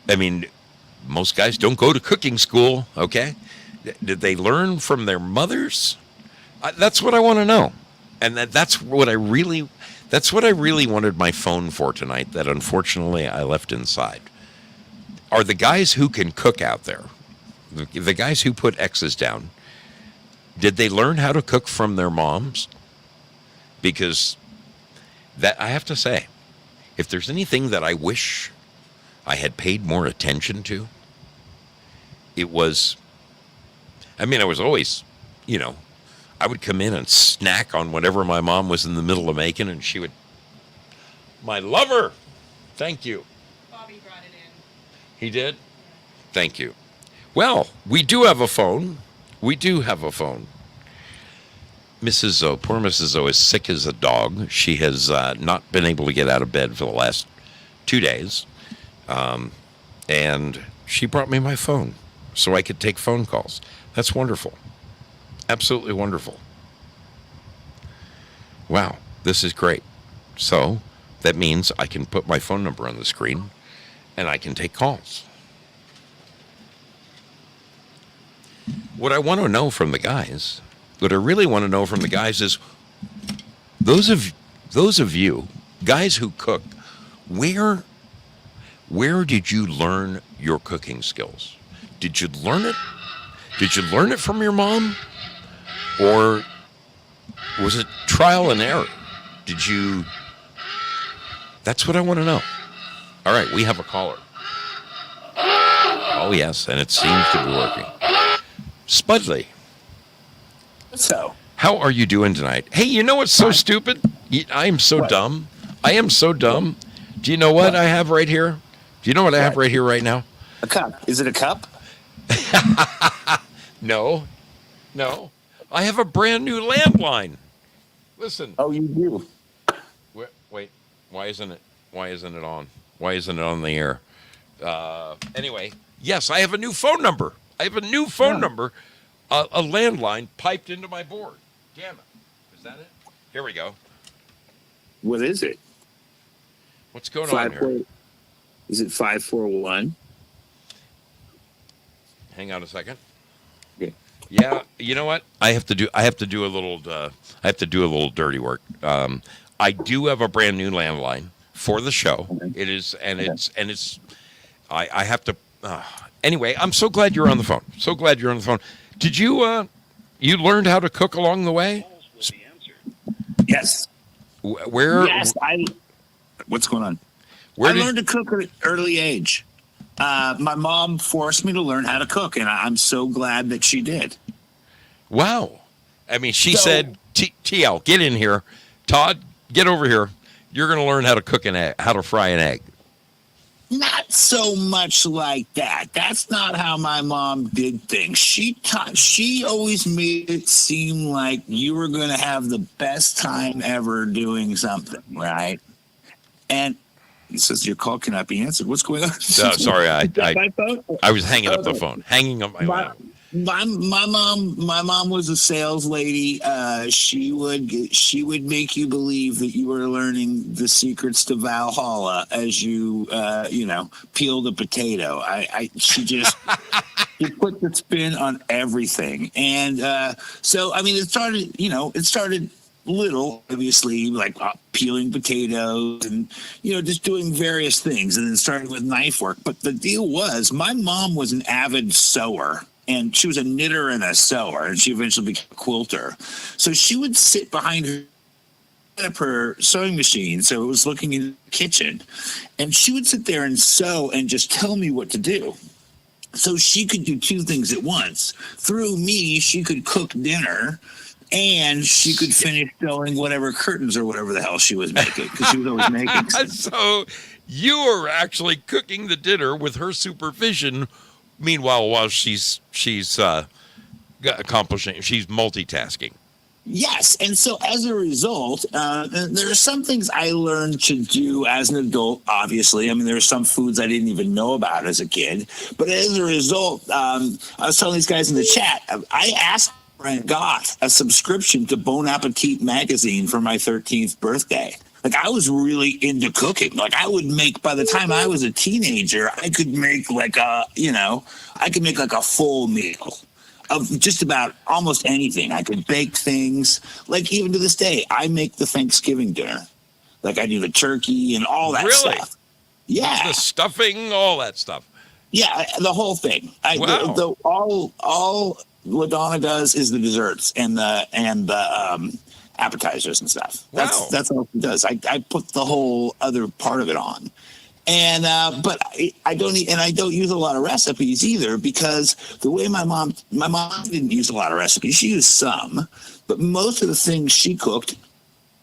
I mean, most guys don't go to cooking school, okay? Did they learn from their mothers? That's what I want to know. And that's what I really wanted my phone for tonight that unfortunately I left inside. Are the guys who can cook out there, the guys who put X's down, did they learn how to cook from their moms? Because that, I have to say, if there's anything that I wish I had paid more attention to, it was, I was always, I would come in and snack on whatever my mom was in the middle of making, and she would, my lover, thank you. Bobby brought it in. He did? Thank you. Well, we do have a phone. Mrs. O, poor Mrs. O is sick as a dog. She has not been able to get out of bed for the last 2 days. And she brought me my phone so I could take phone calls. That's wonderful. Absolutely wonderful. Wow, this is great. So that means I can put my phone number on the screen and I can take calls. What I want to know from the guys, what I really want to know from the guys is those of you guys who cook, where did you learn your cooking skills? Did you learn it? Did you learn it from your mom? Or was it trial and error? That's what I want to know. All right, we have a caller. Oh, yes, and it seems to be working. Spudley. So, how are you doing tonight? Hey, you know what's so stupid? I am so dumb. I am so dumb. Do you know what I have right here? Do you know what I have right here right now? a cup. Is it a cup? No. I have a brand new landline. Listen. Oh, you do. Wait. Why isn't it on? Why isn't it on the air? Anyway, yes, I have a new phone number. Number, a landline piped into my board. Damn it. Is that it? Here we go. What is it? What's going on here? Is it 541? Hang on a second. Okay. Yeah, you know what? I have to do a little dirty work. I do have a brand new landline for the show. Okay. I have to. Anyway, I'm so glad you're on the phone. Did you you learned how to cook along the way? Yes. Where? Yes. What's going on? Where I learned to cook at an early age. My mom forced me to learn how to cook, and I'm so glad that she did. Wow. I mean, she said, TL, get in here. Todd, get over here. You're going to learn how to cook an egg, how to fry an egg. Not so much like that. That's not how my mom did things. She always made it seem like you were going to have the best time ever doing something, right? And he says, your call cannot be answered. What's going on? Sorry, I was hanging up the phone. My mom was a sales lady. She would make you believe that you were learning the secrets to Valhalla as you peel the potato. She just she put the spin on everything, and so I mean it started little, obviously, like peeling potatoes and, just doing various things, and then starting with knife work. But the deal was, my mom was an avid sewer, and she was a knitter and a sewer, and she eventually became a quilter. So she would sit behind her sewing machine, so it was looking in the kitchen, and she would sit there and sew and just tell me what to do. So she could do two things at once. Through me, she could cook dinner, and she could finish sewing whatever curtains or whatever the hell she was making, because she was always making something. So you are actually cooking the dinner with her supervision. Meanwhile, while she's accomplishing, she's multitasking. Yes, and so as a result, there are some things I learned to do as an adult, obviously. I mean, there are some foods I didn't even know about as a kid. But as a result, I was telling these guys in the chat, I asked and got a subscription to Bon Appetit magazine for my 13th birthday. Like, I was really into cooking. Like, I would make, by the time I was a teenager, I could make like a full meal of just about almost anything. I could bake things. Like, even to this day, I make the Thanksgiving dinner. Like, I do the turkey and all that stuff. Yeah. The stuffing, all that stuff. Yeah, the whole thing. Wow. All LaDonna does is the desserts and the appetizers and stuff. That's all she does. I put the whole other part of it on. And but I don't use a lot of recipes either, because the way my mom didn't use a lot of recipes. She used some, but most of the things she cooked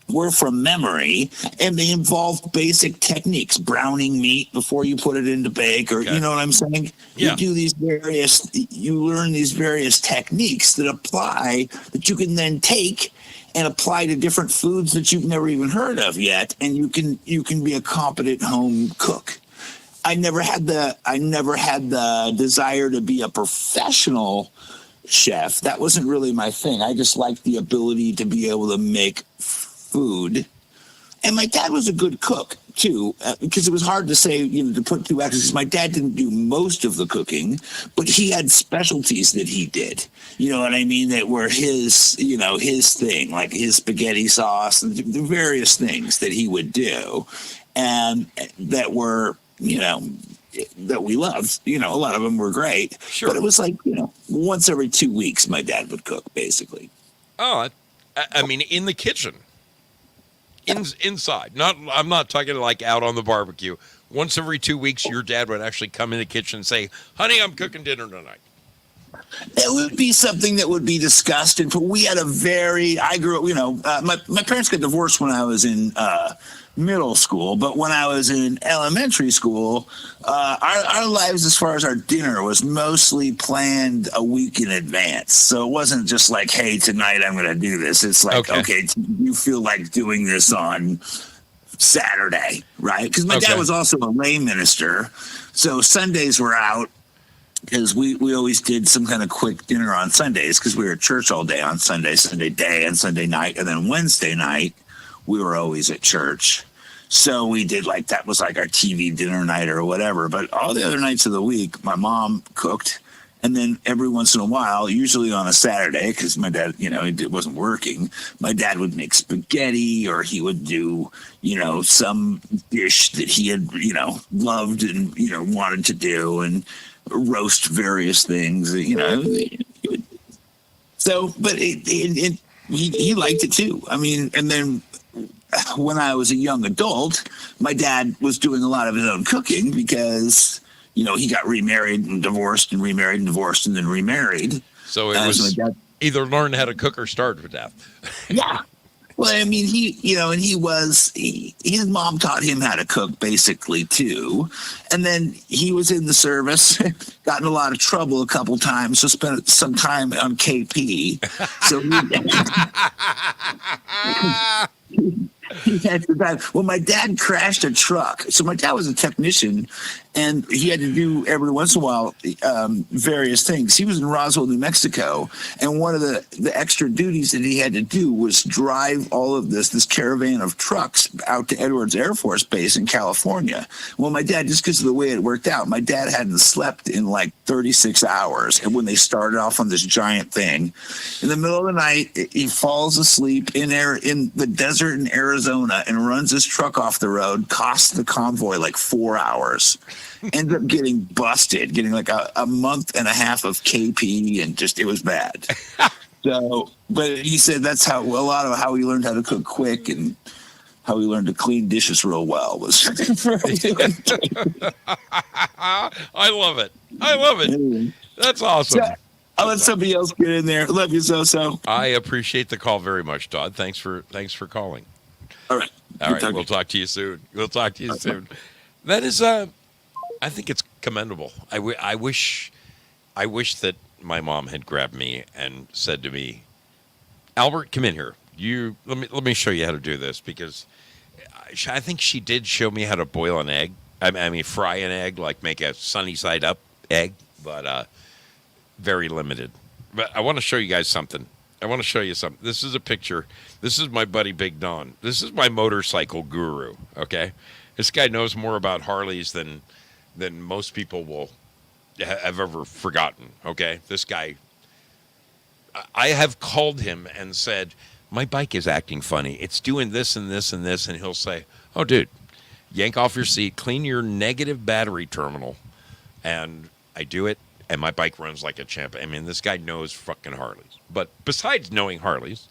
were from memory, and they involved basic techniques. Browning meat before you put it into bake, or you know what I'm saying? Yeah. You learn these various techniques that you can then take and apply to different foods that you've never even heard of yet, and you can be a competent home cook. I never had the desire to be a professional chef. That wasn't really my thing. I just liked the ability to be able to make food. And my dad was a good cook too, because it was hard to say, to put two X's, because my dad didn't do most of the cooking, but he had specialties that he did. You know what I mean? That were his thing, like his spaghetti sauce and the various things that he would do, and that were, that we loved. A lot of them were great. Sure. But it was like, once every 2 weeks, my dad would cook, basically. Oh, I mean, in the kitchen. Inside. I'm not talking like out on the barbecue. Once every 2 weeks, your dad would actually come in the kitchen and say, "Honey, I'm cooking dinner tonight." It would be something that would be discussed. And we had I grew up, my parents got divorced when I was in middle school, but when I was in elementary school, our lives as far as our dinner was mostly planned a week in advance. So it wasn't just like, hey, tonight I'm going to do this. It's like, okay, you feel like doing this on Saturday, right? Because my dad was also a lay minister, so Sundays were out, because we always did some kind of quick dinner on Sundays, because we were at church all day on Sunday day and Sunday night, and then Wednesday night we were always at church. So we did that was like our TV dinner night or whatever. But all the other nights of the week, my mom cooked. And then every once in a while, usually on a Saturday, because my dad, it wasn't working, my dad would make spaghetti, or he would do, some dish that he had, loved and, wanted to do, and roast various things, So, but he liked it too. I mean, and then when I was a young adult, my dad was doing a lot of his own cooking, because, he got remarried and divorced and remarried and divorced and then remarried. So it was either learn how to cook or starve to death. Yeah. Well, I mean, his mom taught him how to cook basically too. And then he was in the service, got in a lot of trouble a couple times, so spent some time on KP. So my dad crashed a truck. So my dad was a technician And he had to do every once in a while various things. He was in Roswell, New Mexico, and one of the extra duties that he had to do was drive all of this caravan of trucks out to Edwards Air Force Base in California. Well, my dad, just because of the way it worked out, my dad hadn't slept in like 36 hours. And when they started off on this giant thing, in the middle of the night, he falls asleep in the desert in Arizona and runs his truck off the road, costs the convoy like 4 hours. Ended up getting busted, getting like a month and a half of KP, and just it was bad. So, but he said that's how a lot of how he learned how to cook quick and how he learned to clean dishes real well was. I love it. I love it. That's awesome. So, I'll let somebody else get in there. Love you, so. I appreciate the call very much, Todd. Thanks for calling. All right. All right. We'll talk to you soon. That is, I think it's commendable. I wish that my mom had grabbed me and said to me, Albert, come in here. Let me show you how to do this, because I think she did show me how to boil an egg. I mean, fry an egg, like make a sunny side up egg, but very limited. But I want to show you guys something. This is a picture. This is my buddy Big Don. This is my motorcycle guru. Okay, this guy knows more about Harleys than most people will have ever forgotten. Okay, this guy. I have called him and said, my bike is acting funny. It's doing this and this and this, and he'll say, "Oh, dude, yank off your seat, clean your negative battery terminal," and I do it. And my bike runs like a champ. I mean, this guy knows fucking Harleys. But besides knowing Harleys,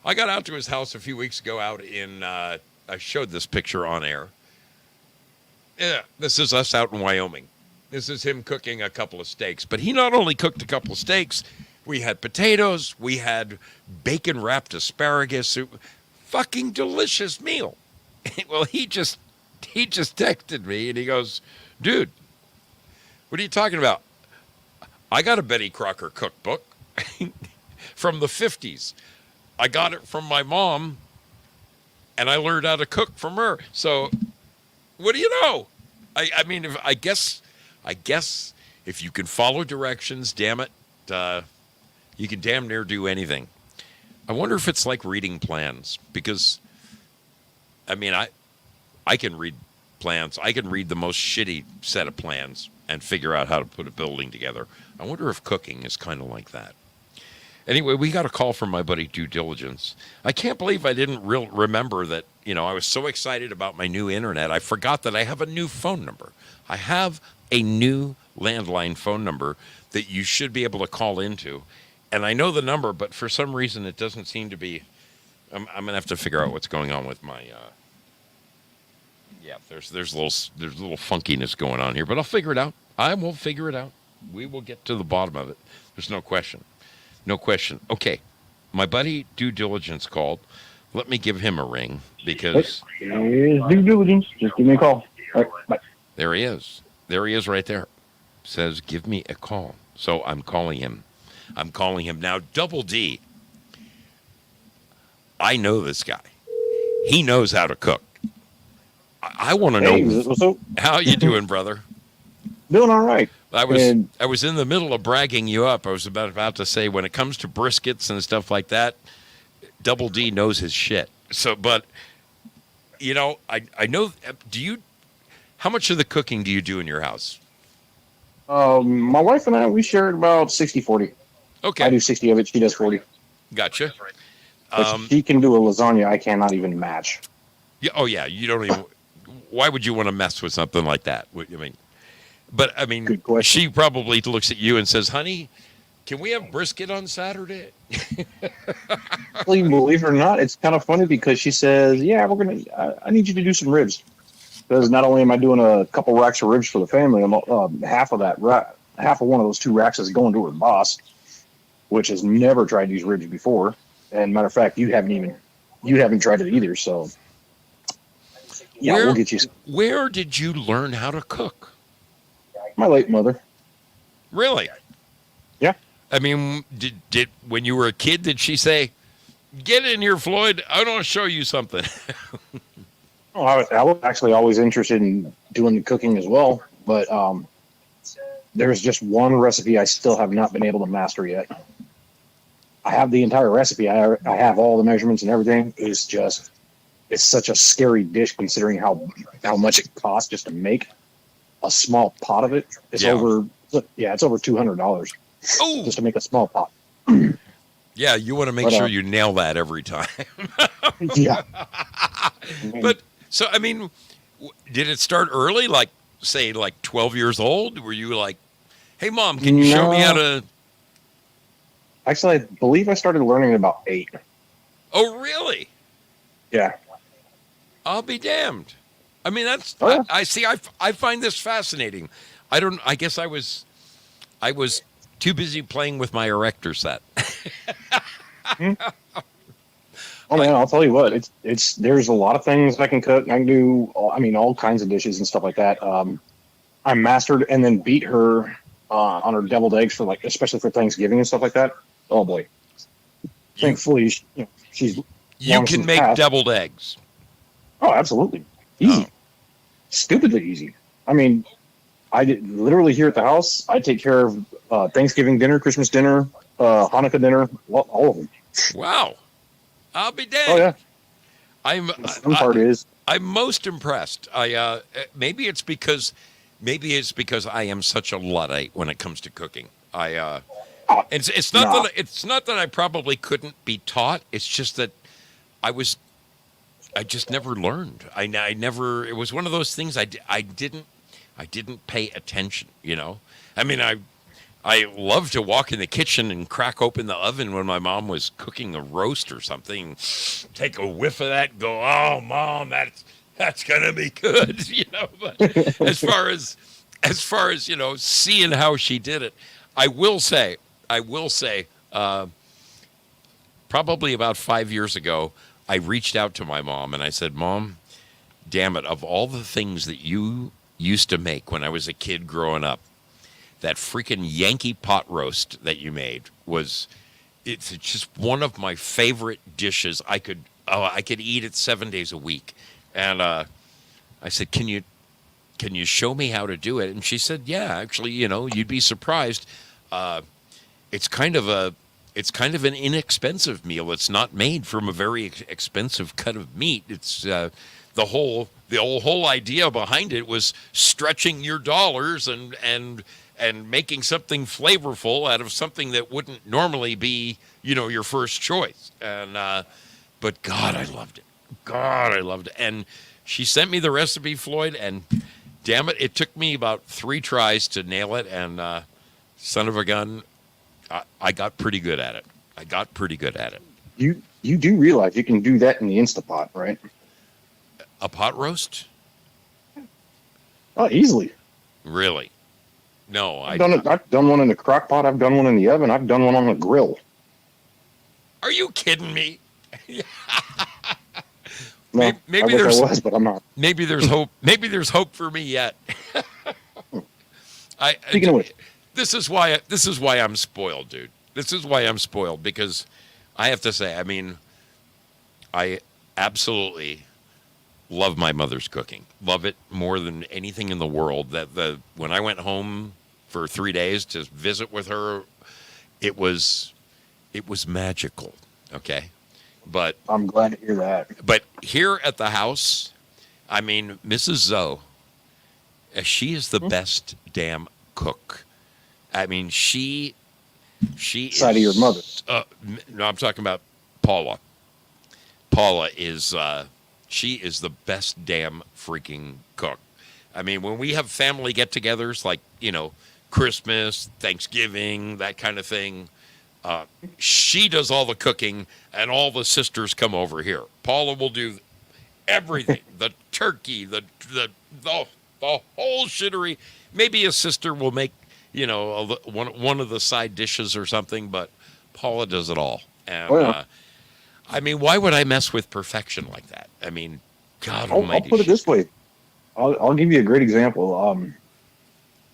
I got out to his house a few weeks ago out in, I showed this picture on air. Yeah, this is us out in Wyoming. This is him cooking a couple of steaks. But he not only cooked a couple of steaks, we had potatoes, we had bacon-wrapped asparagus, fucking delicious meal. Well, he just texted me and he goes, "Dude, what are you talking about? I got a Betty Crocker cookbook from the 50s. I got it from my mom, and I learned how to cook from her. So, what do you know? I mean, I guess if you can follow directions, damn it, you can damn near do anything. I wonder if it's like reading plans, because, I mean, I can read plans. I can read the most shitty set of plans and figure out how to put a building together. I wonder if cooking is kind of like that. Anyway, we got a call from my buddy Due Diligence. I can't believe I didn't remember that, I was so excited about my new internet. I forgot that I have a new phone number. I have a new landline phone number that you should be able to call into. And I know the number, but for some reason it doesn't seem to be. I'm going to have to figure out what's going on with my... there's a little funkiness going on here, but I'll figure it out. I will figure it out. We will get to the bottom of it. There's no question. No question. Okay. My buddy Due Diligence called. Let me give him a ring, because... Here's Due Diligence. Just give me a call. All right, bye. There he is. There he is right there. Says, give me a call. So I'm calling him. Now, Double D. I know this guy. He knows how to cook. I want to know, what's up? how you doing, brother? Doing all right. I was in the middle of bragging you up. I was about to say, when it comes to briskets and stuff like that, Double D knows his shit. So, but I know. How much of the cooking do you do in your house? My wife and I, we shared about 60-40. Okay, I do 60 of it. She does 40. Gotcha. But she can do a lasagna I cannot even match. Yeah. Oh yeah. You don't even. Why would you want to mess with something like that? I mean, Good question. she probably looks at you and says, "Honey, can we have brisket on Saturday?" Believe it or not, it's kind of funny because she says, "Yeah, I need you to do some ribs." Because not only am I doing a couple racks of ribs for the family, half of one of those 2 racks is going to her boss, which has never tried these ribs before. And matter of fact, you haven't tried it either. So yeah, we'll get you. Where did you learn how to cook? My late mother. Really? Yeah. I mean, did when you were a kid, did she say, "Get in here, Floyd, I want to show you something"? Oh, I was actually always interested in doing the cooking as well. but there's just one recipe I still have not been able to master yet. I have the entire recipe. I have all the measurements and everything. It's such a scary dish considering how much it costs just to make a small pot of it. It's Yeah. over $200 Oh, just to make a small pot. yeah. You want to make But, sure you nail that every time. Yeah. But so, I mean, did it start early? Like, say, like 12 years old? Were you like, hey, Mom, can you show me how to? Actually, I believe I started learning at about 8. Oh, really? Yeah. I'll be damned. I mean, that's Oh, yeah. I see. I find this fascinating. I guess I was too busy playing with my erector set. Oh man, I'll tell you what. It's there's a lot of things I can cook. I can do. All kinds of dishes and stuff like that. I mastered and then beat her on her deviled eggs for especially for Thanksgiving and stuff like that. Oh boy. Thankfully, she's You long can since make passed. deviled eggs. Oh, absolutely. Easy. Oh. Stupidly easy. I mean, I did literally here at the house, I take care of Thanksgiving dinner, Christmas dinner, Hanukkah dinner, all of them. Wow. I'll be damned. Oh, yeah. I'm The fun part is, I'm most impressed. Maybe it's because I am such a Luddite when it comes to cooking. It's not Nah. that I probably couldn't be taught. It's just that I just never learned. I never. It was one of those things I didn't pay attention. You know. I mean, I love to walk in the kitchen and crack open the oven when my mom was cooking a roast or something. Take a whiff of that and go, "Oh, Mom, that's gonna be good," you know. But as far as seeing how she did it, I will say, probably about 5 years ago, I reached out to my mom and I said, "Mom, damn it, of all the things that you used to make when I was a kid growing up, that freaking Yankee pot roast that you made it's just one of my favorite dishes. I could eat it 7 days a week." And I said, "Can you show me how to do it?" And she said, "Yeah, actually, you'd be surprised. It's kind of an inexpensive meal. It's not made from a very expensive cut of meat. It's the whole idea behind it was stretching your dollars and making something flavorful out of something that wouldn't normally be, your first choice." And but God, I loved it. And she sent me the recipe, Floyd, and damn it, it took me about 3 tries to nail it. And son of a gun, I got pretty good at it. you do realize you can do that in the Instapot, right? A pot roast? Oh, easily. Really? No, I've done one in the crock pot. I've done one in the oven. I've done one on the grill. Are you kidding me? No, Maybe I wish there's- I was, but I'm not. Maybe there's hope. Maybe there's hope for me yet. Speaking of which, This is why I'm spoiled, dude. This is why I'm spoiled, because I have to say, I mean, I absolutely love my mother's cooking. Love it more than anything in the world. When I went home for 3 days to visit with her, it was magical. Okay, but I'm glad to hear that. But here at the house, I mean, Mrs. Zoe, she is the best damn cook. I mean, she Side is, of your mother. No, I'm talking about Paula. Paula is she is the best damn freaking cook. I mean, when we have family get-togethers like Christmas, Thanksgiving, that kind of thing, she does all the cooking, and all the sisters come over here. Paula will do everything: the turkey, the whole shittery. Maybe a sister will make one of the side dishes or something, but Paula does it all. And I mean, why would I mess with perfection like that? I mean, God Almighty. I'll put it this way. I'll give you a great example.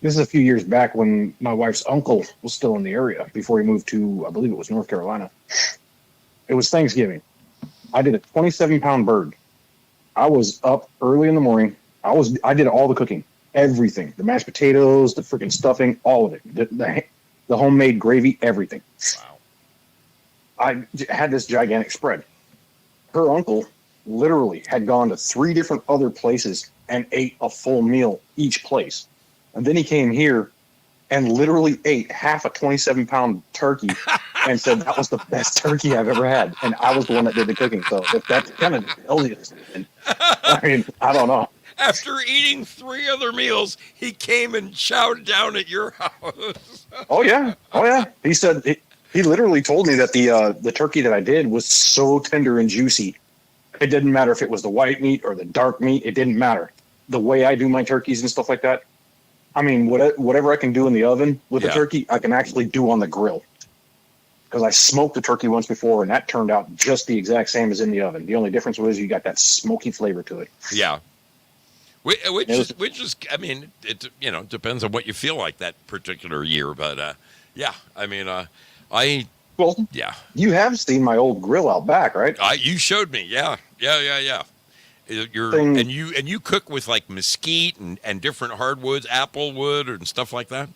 This is a few years back when my wife's uncle was still in the area before he moved to, I believe it was North Carolina. It was Thanksgiving. I did a 27-pound bird. I was up early in the morning. I did all the cooking. everything. The mashed potatoes, the freaking stuffing, all of it. The homemade gravy, everything. Wow. I had this gigantic spread. Her uncle literally had gone to 3 different other places and ate a full meal each place. And then he came here and literally ate half a 27-pound turkey and said that was the best turkey I've ever had. And I was the one that did the cooking. So if that kind of tells you something, I mean, I don't know. After eating 3 other meals, he came and chowed down at your house. Oh yeah. He said he literally told me that the turkey that I did was so tender and juicy. It didn't matter if it was the white meat or the dark meat. It didn't matter. The way I do my turkeys and stuff like that. I mean, whatever I can do in the oven with the turkey, I can actually do on the grill. Because I smoked the turkey once before, and that turned out just the exact same as in the oven. The only difference was you got that smoky flavor to it. Yeah. Which is, I mean, it depends on what you feel like that particular year, but yeah, I mean, Well, yeah, you have seen my old grill out back, right? You showed me, yeah. And you cook with like mesquite and different hardwoods, apple wood and stuff like that.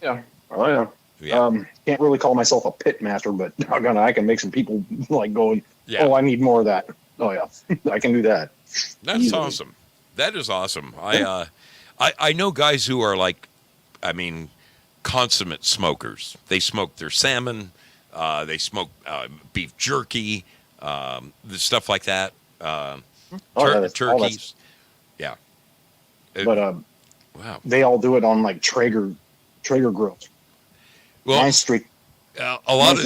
Yeah. Oh yeah. Yeah. Can't really call myself a pit master, but doggone, I can make some people like going, Yeah. oh, I need more of that. Oh yeah, I can do that. That's Easily. awesome. That is awesome. I know guys who are like, I mean, consummate smokers. They smoke their salmon. They smoke beef jerky, the stuff like that. Turkeys. Yeah. But Wow. they all do it on like Traeger grills. Well, Nice streak. a lot of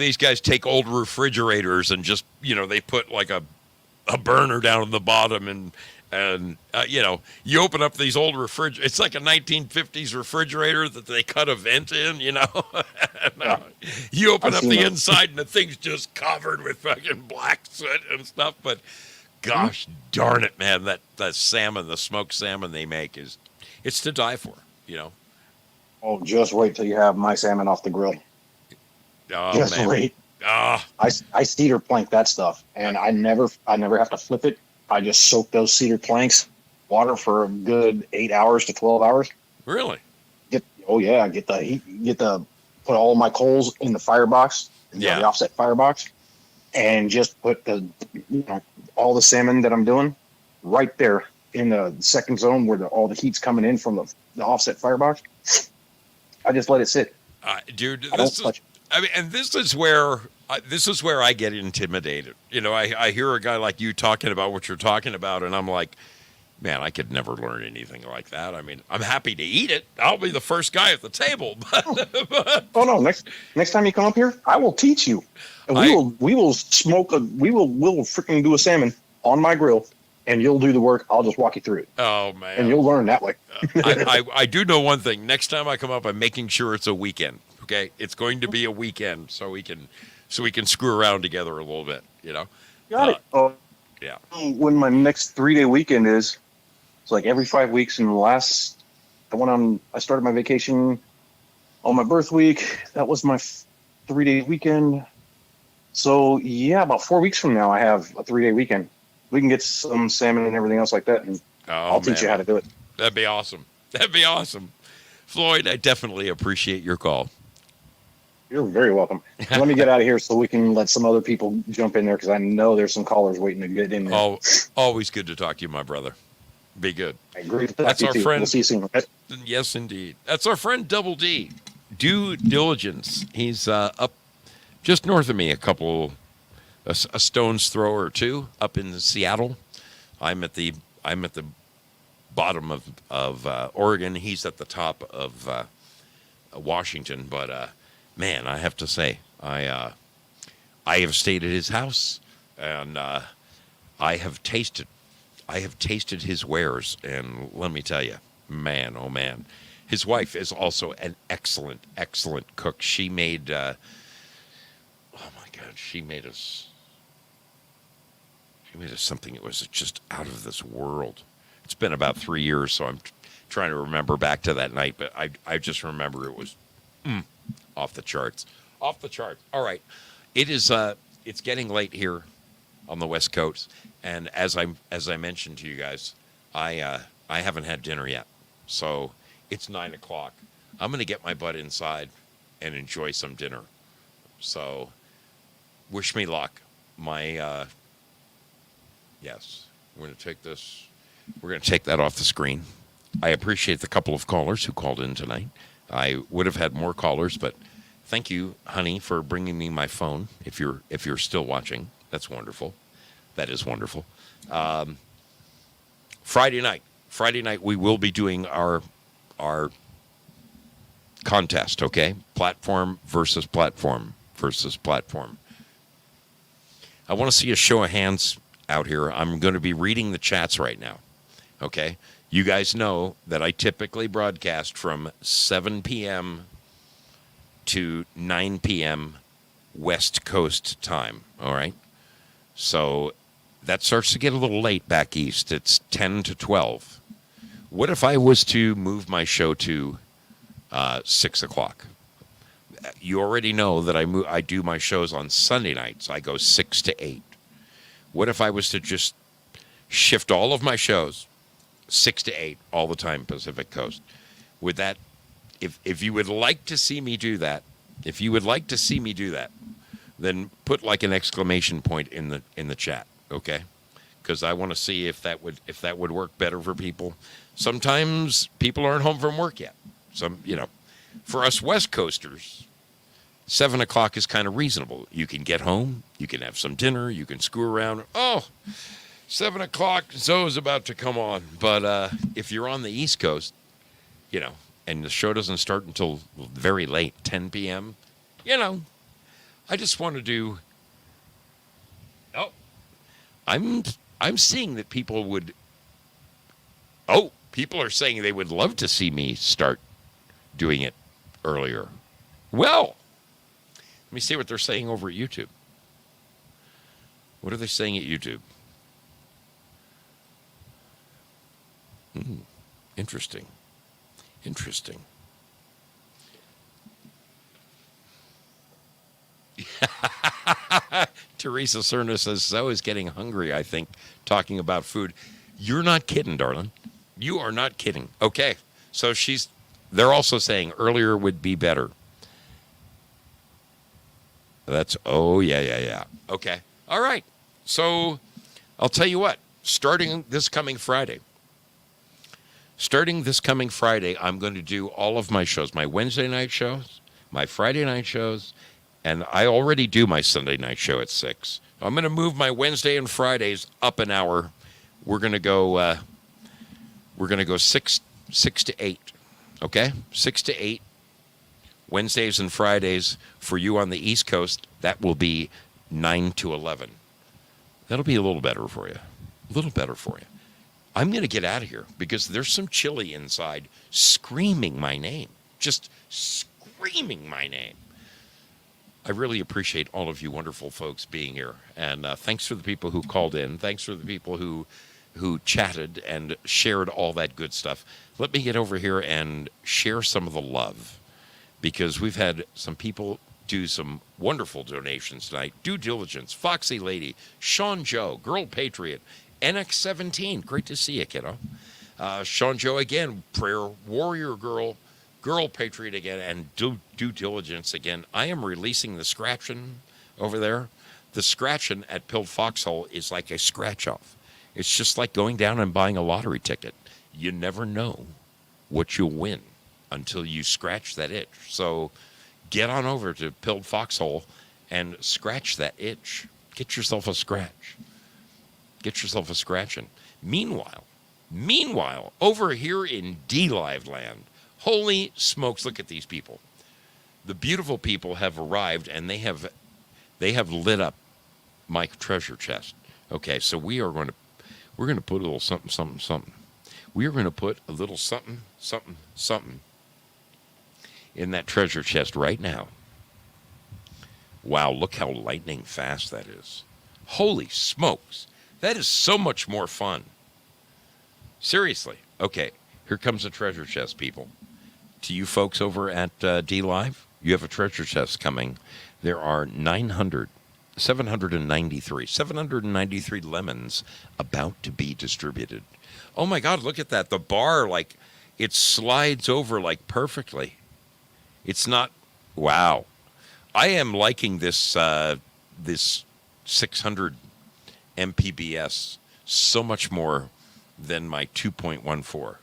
these guys take old refrigerators and just they put like a burner down on the bottom and you open up these old it's like a 1950s refrigerator that they cut a vent in, and, you open I've up seen the that. inside and the thing's just covered with fucking black soot and stuff. But gosh darn it, man, that salmon, the smoked salmon they make it's to die for, Oh, just wait till you have my salmon off the grill. Oh, Just man. wait. Ah, I cedar plank that stuff, and I never have to flip it. I just soak those cedar planks water for a good 8 hours to 12 hours. really? Get the heat, put all my coals in the firebox, the offset firebox, and just put all the salmon that I'm doing right there in the second zone where all the heat's coming in from the offset firebox. I just let it sit. Dude, I don't touch it. I mean, and this is where I get intimidated. I hear a guy like you talking about what you're talking about, and I'm like, man, I could never learn anything like that. I mean, I'm happy to eat it. I'll be the first guy at the table. But Oh no! Next time you come up here, I will teach you. And we will freaking do a salmon on my grill, and you'll do the work. I'll just walk you through it, oh man, and you'll learn that way. I do know one thing. Next time I come up, I'm making sure it's a weekend. Okay, it's going to be a weekend, so we can screw around together a little bit. Got it. Yeah. When my next 3-day weekend is, it's like every 5 weeks. And I started my vacation on my birth week. That was my 3-day weekend. So yeah, about 4 weeks from now, I have a 3-day weekend. We can get some salmon and everything else like that, and I'll teach you how to do it. That'd be awesome. Floyd, I definitely appreciate your call. You're very welcome. Let me get out of here so we can let some other people jump in there, because I know there's some callers waiting to get in there. Oh, always good to talk to you, my brother. Be good. I agree. That's our friend. We'll see you soon. Okay? Yes, indeed. That's our friend Double D. Due Diligence. He's up just north of me, a stone's throw or two, up in Seattle. I'm at the bottom of Oregon. He's at the top of Washington. But man, I have to say, I have stayed at his house, and I have tasted his wares, and let me tell you, man, oh man, his wife is also an excellent cook. She made, oh my God, she made us something that was just out of this world. It's been about 3 years, so I'm trying to remember back to that night, but I just remember it was off the charts. All right, it's getting late here on the West Coast, and as I mentioned to you guys, I haven't had dinner yet. So it's 9 o'clock. I'm going to get my butt inside and enjoy some dinner. So wish me luck. Yes, we're going to take this. We're going to take that off the screen. I appreciate the couple of callers who called in tonight. I would have had more callers, but thank you, honey, for bringing me my phone. If you're still watching, that's wonderful. That is wonderful. Friday night we will be doing our contest. Okay, platform versus platform versus platform. I want to see a show of hands out here. I'm going to be reading the chats right now. Okay, you guys know that I typically broadcast from 7 p.m. to 9 p.m. West Coast time. All right, so that starts to get a little late back east. It's 10 to 12. What if I was to move my show to 6 o'clock? You already know that I do my shows on Sunday nights. I go 6 to 8. What if I was to just shift all of my shows 6 to 8 all the time, Pacific Coast? Would that, if you would like to see me do that, then put like an exclamation point in the chat, okay? Because I want to see if that would work better for people. Sometimes people aren't home from work yet. For us West Coasters, 7 o'clock is kind of reasonable. You can get home, you can have some dinner, you can screw around. 7 o'clock, Zoe's about to come on. But if you're on the East Coast, and the show doesn't start until very late, 10 p.m., I just want to do. I'm seeing that people would. People are saying they would love to see me start doing it earlier. Well, let me see what they're saying over at YouTube. What are they saying at YouTube? Interesting. Teresa Cerna says, Zoe getting hungry, I think, talking about food. You're not kidding, darling. You are not kidding. Okay, so they're also saying earlier would be better. That's, yeah. Okay, all right. So I'll tell you what, starting this coming Friday, I'm going to do all of my shows, my Wednesday night shows, my Friday night shows, and I already do my Sunday night show at 6. I'm going to move my Wednesday and Fridays up an hour. We're going to go 6 to 8. Okay? 6 to 8 Wednesdays and Fridays. For you on the East Coast, that will be 9 to 11. That'll be a little better for you. I'm going to get out of here because there's some chili inside screaming my name. Just screaming my name. I really appreciate all of you wonderful folks being here. And thanks for the people who called in. Thanks for the people who chatted and shared all that good stuff. Let me get over here and share some of the love, because we've had some people do some wonderful donations tonight. Due Diligence, Foxy Lady, Sean Joe, Girl Patriot, NX17. Great to see you, kiddo. Sean Joe again, Prayer Warrior Girl, Girl Patriot again, and Due Diligence again. I am releasing the scratching over there. The scratching at Pilled Foxhole is like a scratch-off. It's just like going down and buying a lottery ticket. You never know what you'll win until you scratch that itch. So get on over to Pilled Foxhole and scratch that itch. Get yourself a scratch. Get yourself a scratching. Meanwhile, over here in D-Live land, holy smokes, look at these people. The beautiful people have arrived, and they have lit up my treasure chest. Okay, so we're going to put a little something. We are going to put a little something in that treasure chest right now. Wow, look how lightning fast that is. Holy smokes. That is so much more fun. Seriously. Okay, here comes the treasure chest, people. To you folks over at D-Live, you have a treasure chest coming. There are 793 lemons about to be distributed. Oh my God, look at that. The bar, like, it slides over like perfectly. It's not, wow. I am liking this this 600 mpbs so much more than my 2.14.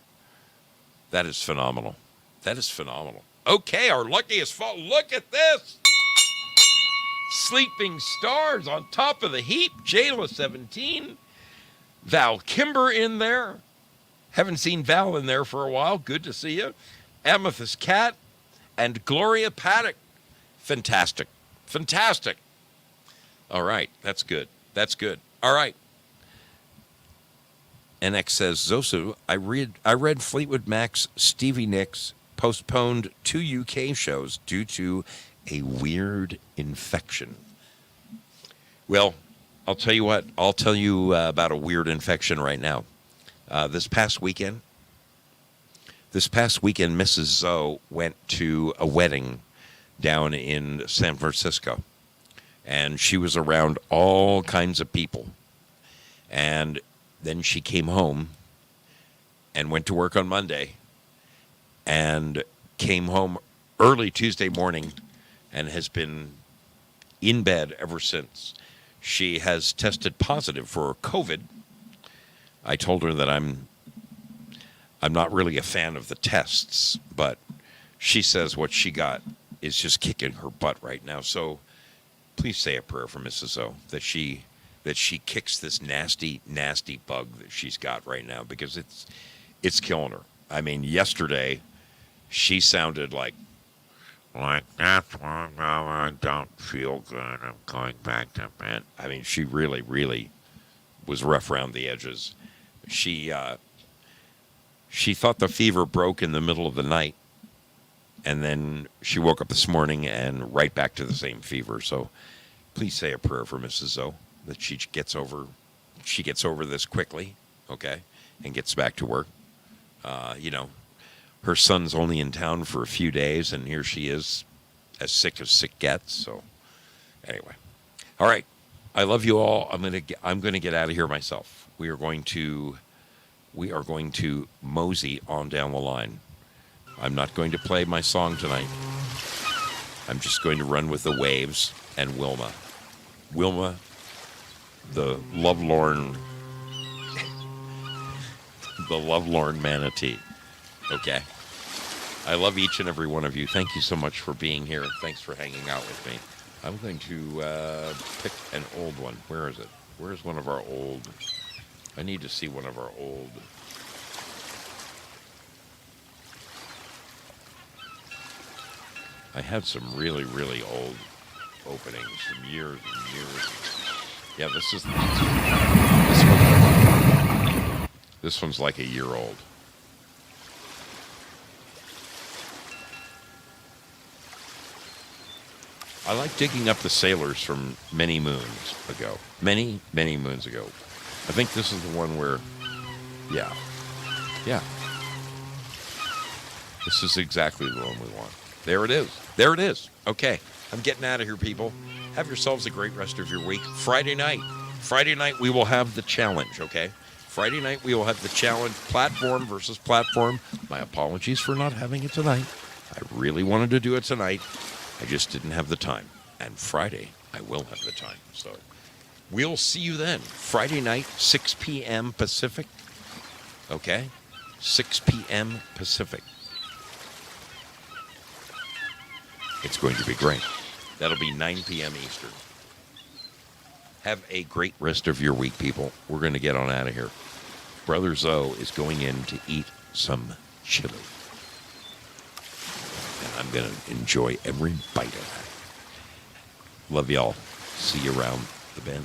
That is phenomenal. That is phenomenal. Okay, our luckiest fall. Look at this. Sleeping Stars on top of the heap. Jayla 17. Val Kimber in there. Haven't seen Val in there for a while. Good to see you. Amethyst Cat and Gloria Paddock. Fantastic. Fantastic. All right. That's good. That's good. All right. NX says, Zosu, I read Fleetwood Mac's Stevie Nicks postponed 2 UK shows due to a weird infection. Well, I'll tell you what. I'll tell you about a weird infection right now. This past weekend, Mrs. Zoe went to a wedding down in San Francisco, and she was around all kinds of people. And then she came home and went to work on Monday and came home early Tuesday morning and has been in bed ever since. She has tested positive for COVID. I told her that I'm not really a fan of the tests, but she says what she got is just kicking her butt right now. So please say a prayer for Mrs. O that she kicks this nasty, nasty bug that she's got right now, because it's killing her. I mean, yesterday she sounded like that's why I don't feel good. I'm going back to bed. I mean, she really, really was rough around the edges. She thought the fever broke in the middle of the night, and then she woke up this morning and right back to the same fever. So please say a prayer for Mrs. O that she gets over this quickly, okay, and gets back to work. Her son's only in town for a few days, and here she is, as sick gets. So anyway, all right. I love you all. I'm gonna get out of here myself. We are going to mosey on down the line. I'm not going to play my song tonight. I'm just going to run with the waves and Wilma. Wilma, the lovelorn manatee. Okay. I love each and every one of you. Thank you so much for being here. Thanks for hanging out with me. I'm going to pick an old one. Where is it? Where's one of our old? I need to see one of our old. I had some really, really old openings from years and years. Yeah, this one's like a year old. I like digging up the sailors from many moons ago. Many, many moons ago. I think this is the one where, yeah. This is exactly the one we want. There it is. There it is. Okay. I'm getting out of here, people. Have yourselves a great rest of your week. Friday night we will have the challenge, okay? Friday night we will have the challenge, platform versus platform. My apologies for not having it tonight. I really wanted to do it tonight. I just didn't have the time. And Friday, I will have the time. So we'll see you then. Friday night, 6 p.m. Pacific. Okay? 6 p.m. Pacific. It's going to be great. That'll be 9 p.m. Eastern. Have a great rest of your week, people. We're going to get on out of here. Brother Zoe is going in to eat some chili. And I'm going to enjoy every bite of that. Love y'all. See you around the bend.